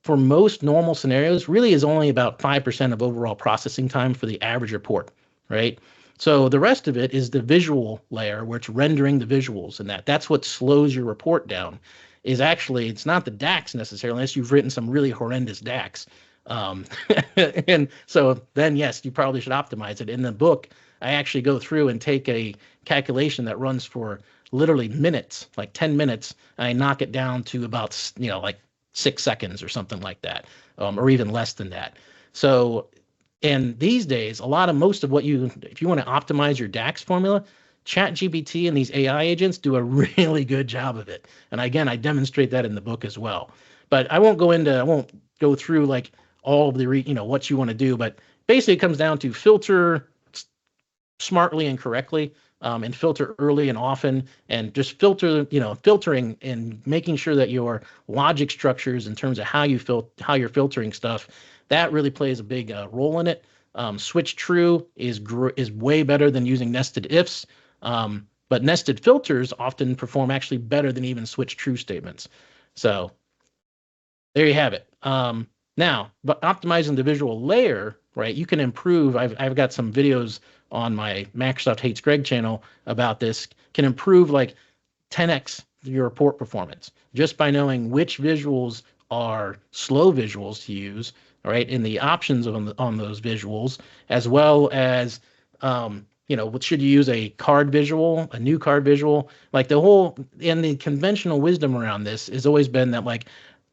for most normal scenarios, really is only about 5% of overall processing time for the average report, right? So the rest of it is the visual layer where it's rendering the visuals, and that's what slows your report down. It's not the DAX necessarily, unless you've written some really horrendous DAX. And so then, yes, you probably should optimize it. In the book, I actually go through and take a calculation that runs for literally minutes, like 10 minutes, and I knock it down to about, 6 seconds or something like that, or even less than that. So, and these days, most of what if you want to optimize your DAX formula, ChatGPT and these AI agents do a really good job of it. And again, I demonstrate that in the book as well. But I won't go through all of the, what you want to do, but basically it comes down to filter smartly and correctly. And filter early and often, and just filtering and making sure that your logic structures in terms of how you're filtering stuff, that really plays a big role in it. Switch true is way better than using nested ifs, but nested filters often perform actually better than even switch true statements. So there you have it. Now, but optimizing the visual layer, right? You can improve. I've got some videos on my Microsoft Hates Greg channel about this. Can improve 10x your report performance just by knowing which visuals are slow visuals to use, right? In the options on those visuals, as well as should you use a card visual, a new card visual? The conventional wisdom around this has always been that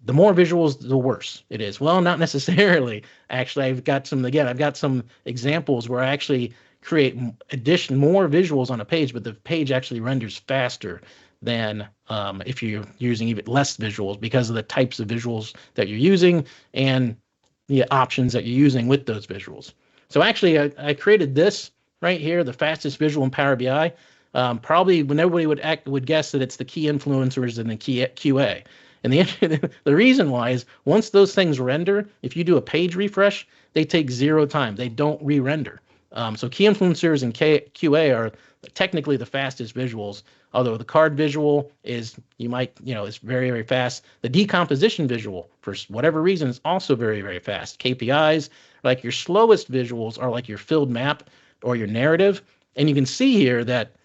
the more visuals, the worse it is. Well, not necessarily. Actually, I've got some examples where I actually create more visuals on a page, but the page actually renders faster than if you're using even less visuals because of the types of visuals that you're using and the options that you're using with those visuals. So actually, I created this right here, the fastest visual in Power BI. Probably when everybody would guess that it's the key influencers and the key QA. And the reason why is once those things render, if you do a page refresh, they take 0 time. They don't re-render. So key influencers and QA are technically the fastest visuals, although the card visual is, is very, very fast. The decomposition visual, for whatever reason, is also very, very fast. KPIs, your slowest visuals are your filled map. or your narrative. And you can see here that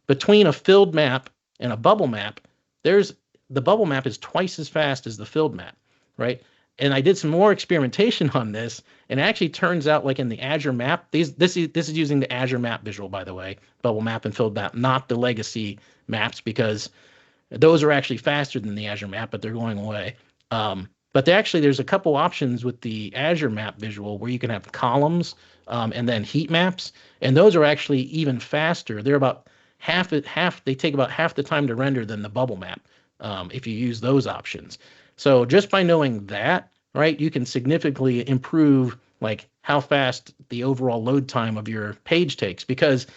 between a filled map and a bubble map, the bubble map is twice as fast as the filled map, right? And I did some more experimentation on this, and it actually turns out, like in the Azure map, this is using the Azure map visual, by the way, bubble map and filled map, not the legacy maps, because those are actually faster than the Azure map, but they're going away. But there's a couple options with the Azure map visual where you can have columns and then heat maps, and those are actually even faster. They're about they take about half the time to render than the bubble map if you use those options. So just by knowing that, right, you can significantly improve like how fast the overall load time of your page takes, because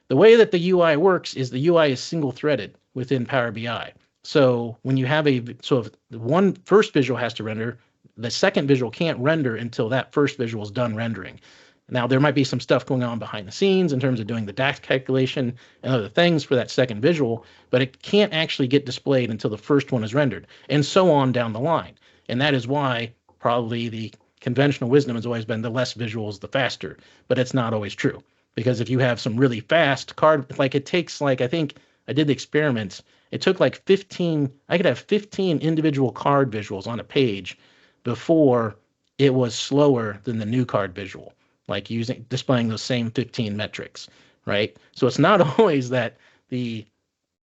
the way that the UI works is the UI is single threaded within Power BI. So when you have if one first visual has to render, the second visual can't render until that first visual is done rendering. Now, there might be some stuff going on behind the scenes in terms of doing the DAX calculation and other things for that second visual, but it can't actually get displayed until the first one is rendered, and so on down the line. And that is why probably the conventional wisdom has always been the less visuals, the faster, but it's not always true. Because if you have some really fast card, like it takes like, I think I did the experiments, it took like 15, I could have 15 individual card visuals on a page before it was slower than the new card visual, like displaying those same 15 metrics, right? So it's not always that the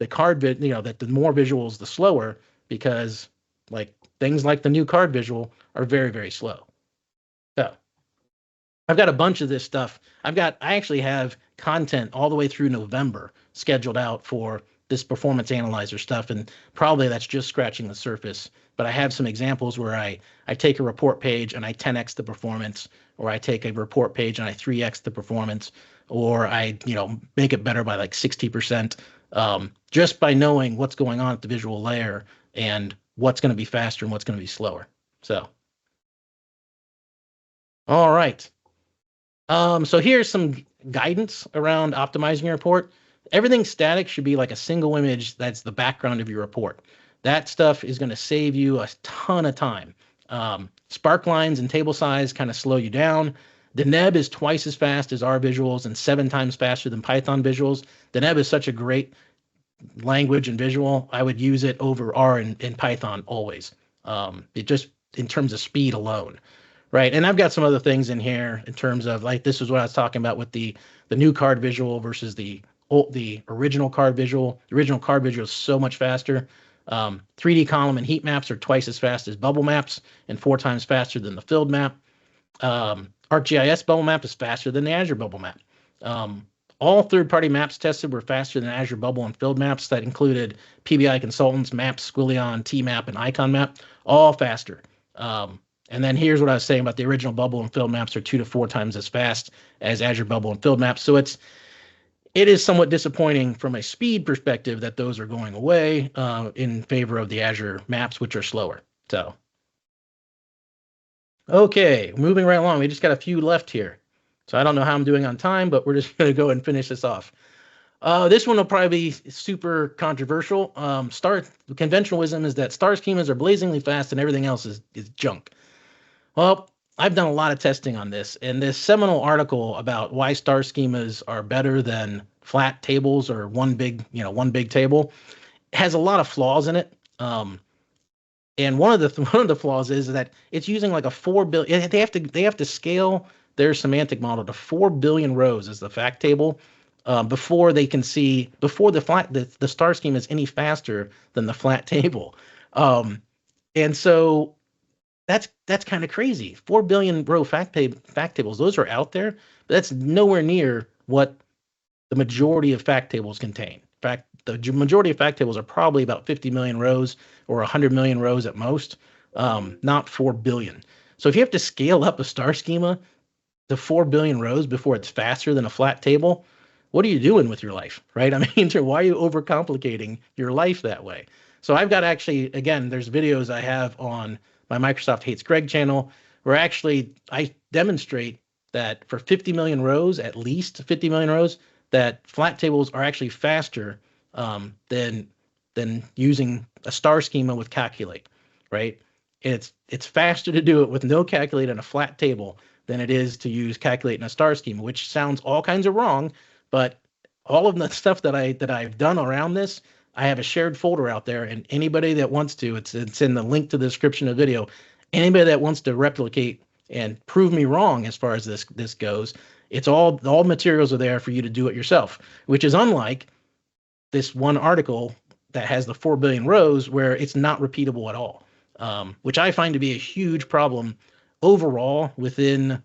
card, that the more visuals, the slower, because like things like the new card visual are very, very slow. So I've got a bunch of this stuff. I actually have content all the way through November scheduled out for this performance analyzer stuff, and probably that's just scratching the surface. But I have some examples where I take a report page and I 10x the performance, or I take a report page and I 3x the performance, or I make it better by like 60%, just by knowing what's going on at the visual layer and what's going to be faster and what's going to be slower. So, all right. So here's some guidance around optimizing your report. Everything static should be like a single image that's the background of your report. That stuff is going to save you a ton of time. Spark lines and table size kind of slow you down. The neb is twice as fast as R visuals and 7 times faster than Python visuals. The neb is such a great language and visual. I would use it over R and Python always. It just in terms of speed alone. Right, and I've got some other things in here in terms of like this is what I was talking about with the new card visual versus the original card visual. The original card visual is so much faster. 3D column and heat maps are twice as fast as bubble maps and 4 times faster than the filled map. ArcGIS bubble map is faster than the Azure bubble map. All third-party maps tested were faster than Azure bubble and filled maps. That included PBI Consultants, Maps, Squillion, TMap, and Icon Map, all faster. And then here's what I was saying about the original bubble and filled maps are 2 to 4 times as fast as Azure bubble and filled maps. So it is somewhat disappointing from a speed perspective that those are going away in favor of the Azure maps, which are slower. So, okay, moving right along. We just got a few left here. So I don't know how I'm doing on time, but we're just going to go and finish this off. This one will probably be super controversial. Conventional wisdom is that star schemas are blazingly fast and everything else is junk. Well, I've done a lot of testing on this, and this seminal article about why star schemas are better than flat tables or one big table has a lot of flaws in it. And one of the flaws is that it's using like a 4 billion. They have to scale their semantic model to 4 billion rows as the fact table before they can see the star schema is any faster than the flat table. And so that's kind of crazy. 4 billion row fact tables, those are out there, but that's nowhere near what the majority of fact tables contain. In fact, the majority of fact tables are probably about 50 million rows or 100 million rows at most, not 4 billion. So if you have to scale up a star schema to 4 billion rows before it's faster than a flat table, what are you doing with your life, right? I mean, why are you overcomplicating your life that way? So I've got actually, again, there's videos I have on my Microsoft Hates Greg channel, where actually I demonstrate that for 50 million rows, at least 50 million rows, that flat tables are actually faster than using a star schema with calculate, right? It's faster to do it with no calculate on a flat table than it is to use calculate in a star schema, which sounds all kinds of wrong, but all of the stuff that I've done around this, I have a shared folder out there, and anybody that wants to, it's in the link to the description of the video. Anybody that wants to replicate and prove me wrong as far as this goes, it's all materials are there for you to do it yourself, which is unlike this one article that has the 4 billion rows where it's not repeatable at all, which I find to be a huge problem overall within.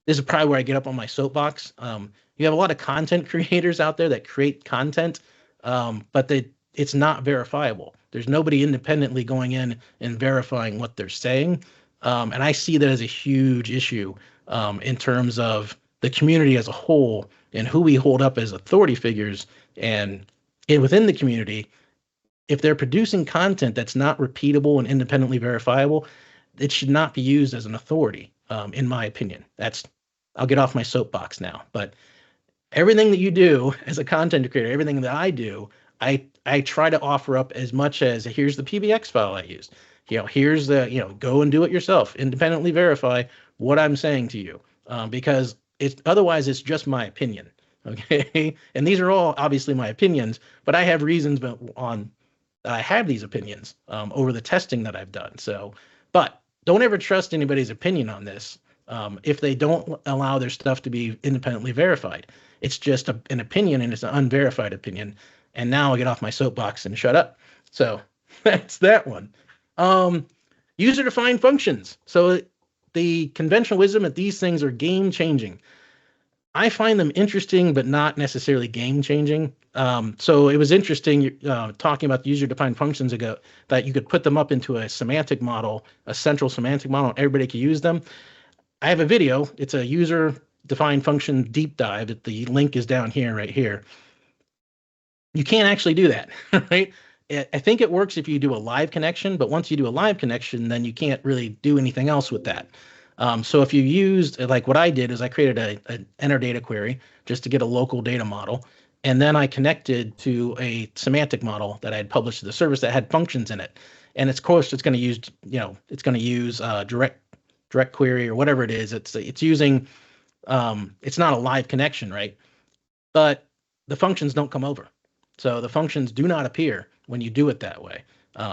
This is probably where I get up on my soapbox. You have a lot of content creators out there that create content, but it's not verifiable. There's nobody independently going in and verifying what they're saying. And I see that as a huge issue in terms of the community as a whole and who we hold up as authority figures. And within the community, if they're producing content that's not repeatable and independently verifiable, it should not be used as an authority, in my opinion. I'll get off my soapbox now, but everything that you do as a content creator, everything that I do, I try to offer up as much as, here's the PBX file I used. Here's go and do it yourself, independently verify what I'm saying to you, because otherwise it's just my opinion. Okay. And these are all obviously my opinions, but I have reasons I have these opinions over the testing that I've done. So, but don't ever trust anybody's opinion on this if they don't allow their stuff to be independently verified. It's just an opinion, and it's an unverified opinion. And now I'll get off my soapbox and shut up. So that's that one. User-defined functions. So the conventional wisdom that these things are game-changing. I find them interesting, but not necessarily game-changing. So it was interesting talking about the user-defined functions ago, that you could put them up into a semantic model, a central semantic model, and everybody could use them. I have a video. It's a user-defined function deep dive. The link is down here, right here. You can't actually do that, right? I think it works if you do a live connection, but once you do a live connection, then you can't really do anything else with that. So if you used, like what I did is I created an enter data query just to get a local data model. And then I connected to a semantic model that I had published to the service that had functions in it. And of course, it's going to use, direct query or whatever it is. It's using, it's not a live connection, right? But the functions don't come over. So the functions do not appear when you do it that way.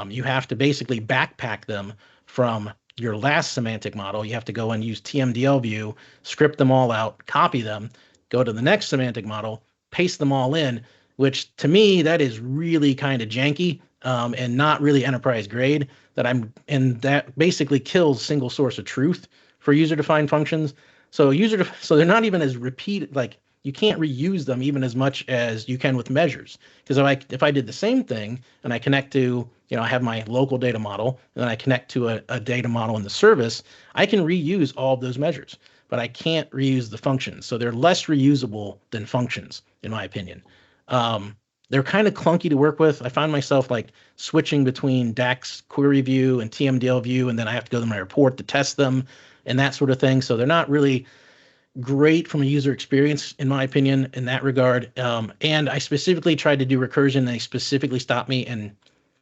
You have to basically backpack them from your last semantic model. You have to go and use TMDL view, script them all out, copy them, go to the next semantic model, paste them all in, which to me, that is really kind of janky and not really enterprise grade. And that basically kills single source of truth for user-defined functions. So they're not even as repeated, like you can't reuse them even as much as you can with measures. Because if I did the same thing and I connect to, I have my local data model, and then I connect to a data model in the service, I can reuse all of those measures, but I can't reuse the functions. So they're less reusable than functions, in my opinion. They're kind of clunky to work with. I find myself like switching between DAX query view and TMDL view, and then I have to go to my report to test them and that sort of thing. So they're not really great from a user experience, in my opinion, in that regard. And I specifically tried to do recursion, and they specifically stopped me. And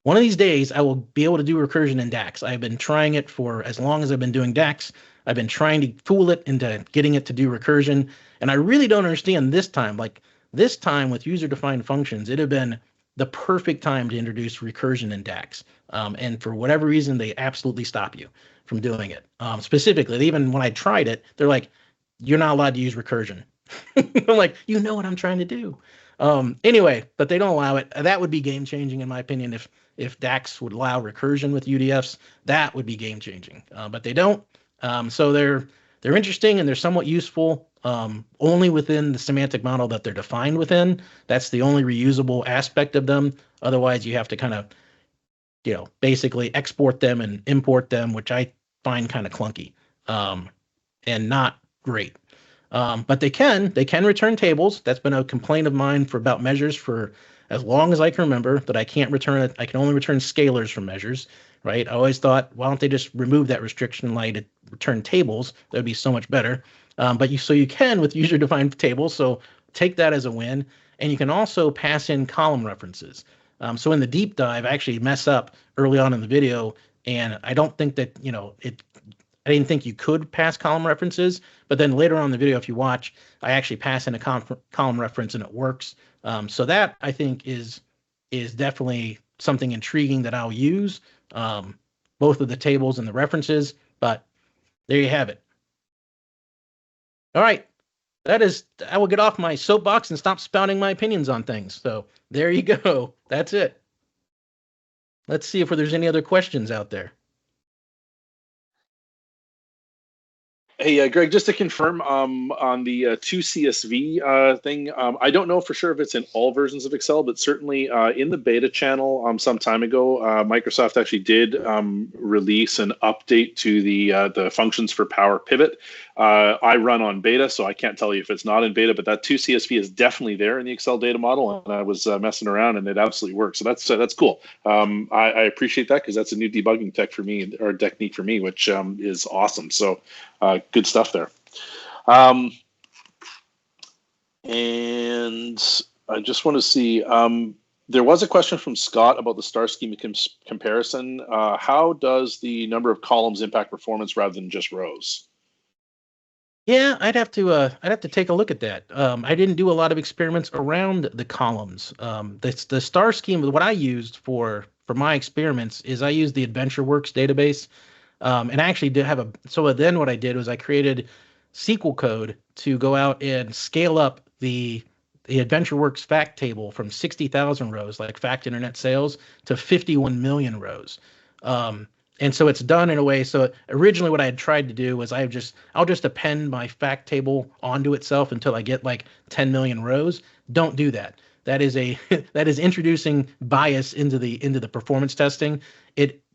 one of these days, I will be able to do recursion in DAX. I've been trying it for as long as I've been doing DAX. I've been trying to fool it into getting it to do recursion. And I really don't understand this time. Like this time with user-defined functions, it'd have been the perfect time to introduce recursion in DAX. And for whatever reason, they absolutely stop you from doing it. Specifically, even when I tried it, they're like, you're not allowed to use recursion. I'm like, you know what I'm trying to do. Anyway, but they don't allow it. That would be game changing, in my opinion. If DAX would allow recursion with UDFs, that would be game changing. But they don't. So they're interesting and they're somewhat useful only within the semantic model that they're defined within. That's the only reusable aspect of them. Otherwise, you have to kind of, basically export them and import them, which I find kind of clunky and not great. But they can return tables. That's been a complaint of mine about measures for as long as I can remember, that I can't return it. I can only return scalars from measures, right? I always thought, why don't they just remove that restriction and allow you to return tables? That would be so much better. But you can with user-defined tables. So take that as a win. And you can also pass in column references. So in the deep dive, I actually mess up early on in the video, and I don't think that, I didn't think you could pass column references, but then later on in the video, if you watch, I actually pass in a column reference and it works. So that I think is definitely something intriguing that I'll use, both of the tables and the references, but there you have it. All right. I will get off my soapbox and stop spouting my opinions on things. So there you go. That's it. Let's see if there's any other questions out there. Hey, Greg, just to confirm on the 2CSV thing, I don't know for sure if it's in all versions of Excel, but certainly in the beta channel some time ago, Microsoft actually did release an update to the functions for Power Pivot. I run on beta, so I can't tell you if it's not in beta, but that 2CSV is definitely there in the Excel data model, and I was messing around, and it absolutely works. So that's cool. I appreciate that because that's a new debugging tech for me, or technique for me, which is awesome. So good stuff there. And I just want to see, there was a question from Scott about the star schema comparison. How does the number of columns impact performance rather than just rows? Yeah, I'd have to take a look at that. I didn't do a lot of experiments around the columns. The star schema, what I used for my experiments is I used the AdventureWorks database. And I actually did have so then what I did was I created SQL code to go out and scale up the AdventureWorks fact table from 60,000 rows, like fact internet sales, to 51 million rows. And so it's done in a way. So originally what I had tried to do was I'll just append my fact table onto itself until I get like 10 million rows. Don't do that. That is that is introducing bias into the performance testing.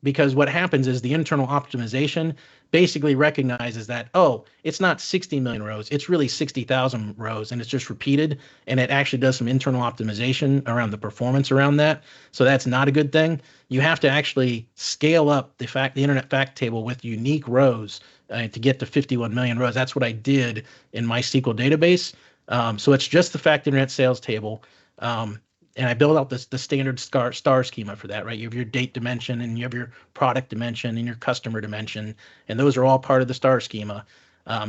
Because what happens is the internal optimization basically recognizes that, oh, it's not 60 million rows, it's really 60,000 rows, and it's just repeated, and it actually does some internal optimization around the performance around that. So that's not a good thing. You have to actually scale up the internet fact table with unique rows to get to 51 million rows. That's what I did in my SQL database. So it's just the fact internet sales table. And I build out the standard star schema for that, right? You have your date dimension, and you have your product dimension, and your customer dimension, and those are all part of the star schema.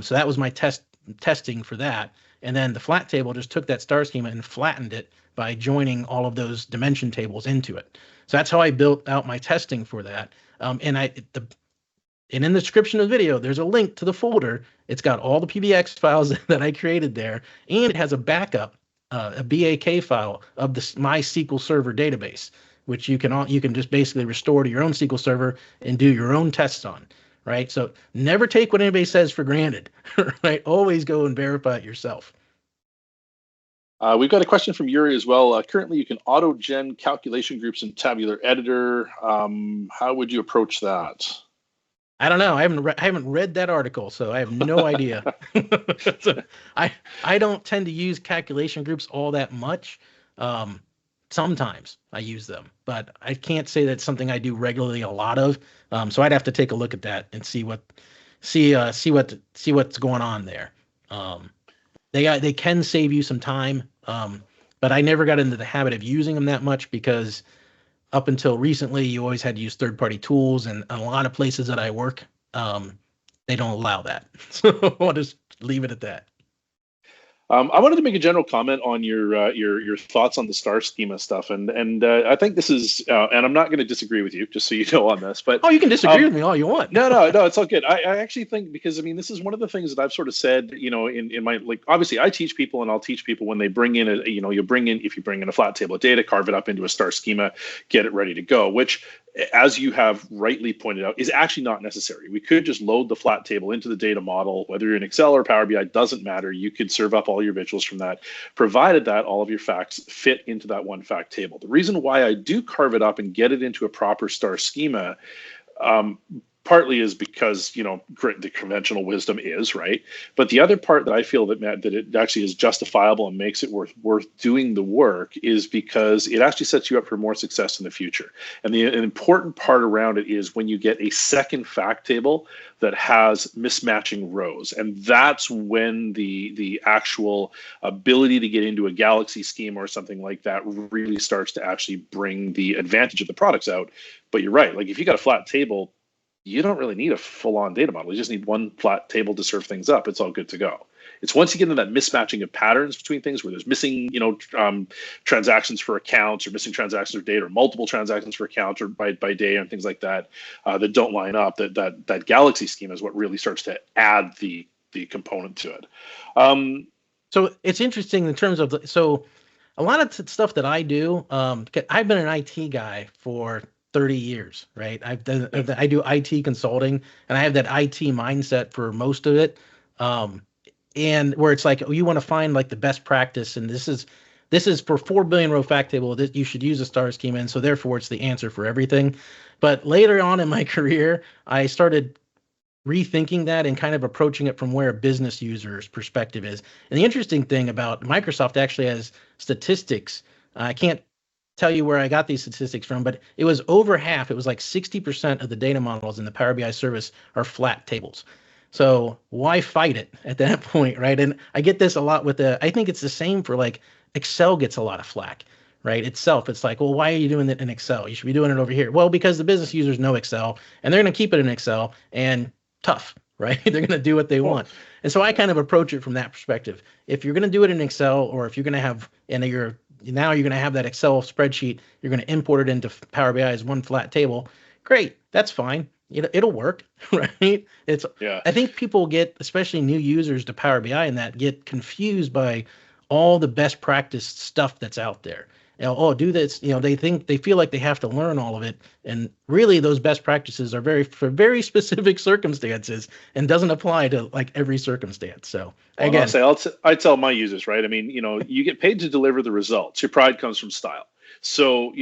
So that was my testing for that. And then the flat table just took that star schema and flattened it by joining all of those dimension tables into it. So that's how I built out my testing for that. And in the description of the video, there's a link to the folder. It's got all the PBX files that I created there, and it has a backup. A BAK file of my SQL Server database, which you can just basically restore to your own SQL Server and do your own tests on, right? So never take what anybody says for granted, right? Always go and verify it yourself. We've got a question from Yuri as well. Currently, you can auto-gen calculation groups in Tabular Editor. How would you approach that? I don't know. I haven't read that article, so I have no idea. So I don't tend to use calculation groups all that much. Sometimes I use them, but I can't say that's something I do regularly a lot of. So I'd have to take a look at that and see what's going on there. They can save you some time, but I never got into the habit of using them that much because up until recently, you always had to use third-party tools, and a lot of places that I work, they don't allow that. So I'll just leave it at that. I wanted to make a general comment on your thoughts on the star schema stuff, and I think this is, and I'm not going to disagree with you, just so you know on this. But you can disagree with me all you want. No, it's all good. I actually think, because I mean, this is one of the things that I've sort of said, in my, like, obviously I teach people, and I'll teach people when they bring in if you bring in a flat table of data, carve it up into a star schema, get it ready to go, which, as you have rightly pointed out, is actually not necessary. We could just load the flat table into the data model, whether you're in Excel or Power BI, doesn't matter. You could serve up all your visuals from that, provided that all of your facts fit into that one fact table. The reason why I do carve it up and get it into a proper star schema, partly is because, the conventional wisdom is right. But the other part that I feel that it actually is justifiable and makes it worth doing the work is because it actually sets you up for more success in the future. And an important part around it is when you get a second fact table that has mismatching rows. And that's when the actual ability to get into a Galaxy schema or something like that really starts to actually bring the advantage of the products out. But you're right. Like, if you got a flat table, you don't really need a full-on data model. You just need one flat table to serve things up. It's all good to go. It's once you get into that mismatching of patterns between things where there's missing, transactions for accounts or missing transactions for date or multiple transactions for accounts or by day and things like that that don't line up. That Galaxy schema is what really starts to add the component to it. So it's interesting in terms of a lot of stuff that I do. I've been an IT guy for 30 years, right? I do IT consulting, and I have that IT mindset for most of it. And where it's like, you want to find like the best practice, and this is for 4 billion row fact table that you should use a star schema, and so therefore it's the answer for everything. But later on in my career, I started rethinking that and kind of approaching it from where a business user's perspective is. And the interesting thing about Microsoft actually has statistics. I can't tell you where I got these statistics from, but it was over half. It was like 60% of the data models in the Power BI service are flat tables. So why fight it at that point, right? And I get this a lot with I think it's the same for like Excel gets a lot of flack, right? Itself, it's like, well, why are you doing it in Excel? You should be doing it over here. Well, because the business users know Excel and they're going to keep it in Excel, and tough, right? They're going to do what they want. And so I kind of approach it from that perspective. If you're going to do it in Excel, or if you're going to have, and you're going to have that Excel spreadsheet, you're going to import it into Power BI as one flat table. Great, that's fine. It'll work, right? I think people get, especially new users to Power BI, and that get confused by all the best practice stuff that's out there. Do this. They feel like they have to learn all of it, and really those best practices are for very specific circumstances and doesn't apply to like every circumstance. So again, I tell my users, right? I mean, you get paid to deliver the results. Your pride comes from style. So,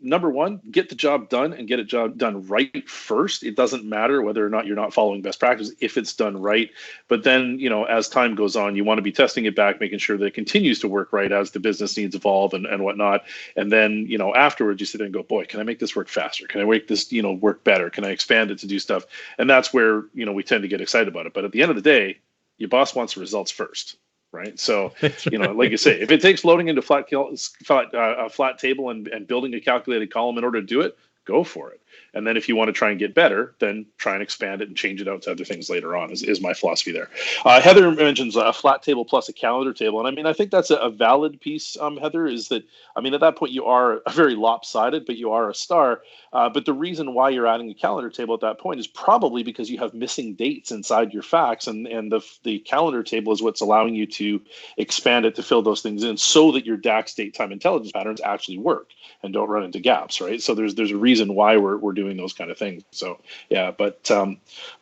number one, get the job done and get it done right first. It doesn't matter whether or not you're not following best practice if it's done right. But then, as time goes on, you want to be testing it back, making sure that it continues to work right as the business needs evolve and whatnot. And then, afterwards you sit there and go, boy, can I make this work faster? Can I make this, work better? Can I expand it to do stuff? And that's where, we tend to get excited about it. But at the end of the day, your boss wants the results first. Right. So, like you say, if it takes loading into a flat table and building a calculated column in order to do it, go for it. And then if you want to try and get better, then try and expand it and change it out to other things later on is my philosophy there. Heather mentions a flat table plus a calendar table. And I mean, I think that's a valid piece, Heather, is that, I mean, at that point you are very lopsided, but you are a star. But the reason why you're adding a calendar table at that point is probably because you have missing dates inside your facts. And the calendar table is what's allowing you to expand it to fill those things in so that your DAX date time intelligence patterns actually work and don't run into gaps, right? So there's a reason why we're doing those kind of things. So yeah, but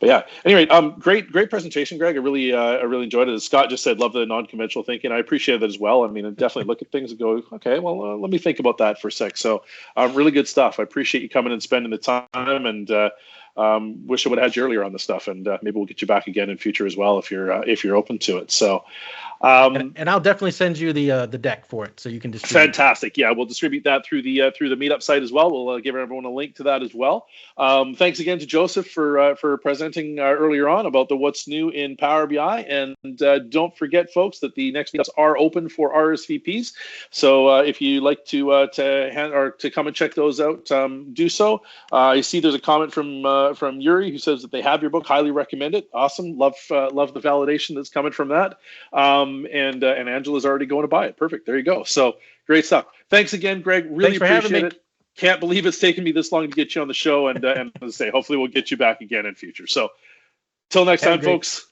yeah. Anyway, great presentation, Greg. I really enjoyed it. As Scott just said, love the non-conventional thinking. I appreciate that as well. I mean, I definitely look at things and go, okay, well, let me think about that for a sec. So really good stuff. I appreciate you coming and spending the time, and wish I would have had you earlier on the stuff, and maybe we'll get you back again in future as well if you're open to it. So. And I'll definitely send you the deck for it so you can distribute. Fantastic. Yeah, we'll distribute that through the Meetup site as well. We'll give everyone a link to that as well. Thanks again to Joseph for presenting earlier on about the what's new in Power BI. And don't forget, folks, that the next Meetups are open for RSVPs. So if you like to come and check those out, do so. I see there's a comment from Yuri who says that they have your book. Highly recommend it. Awesome. Love the validation that's coming from that. And Angela's already going to buy it. Perfect. There you go. So great stuff. Thanks again, Greg. Really appreciate it. Can't believe it's taken me this long to get you on the show. And as I say, hopefully we'll get you back again in future. So till next time, folks.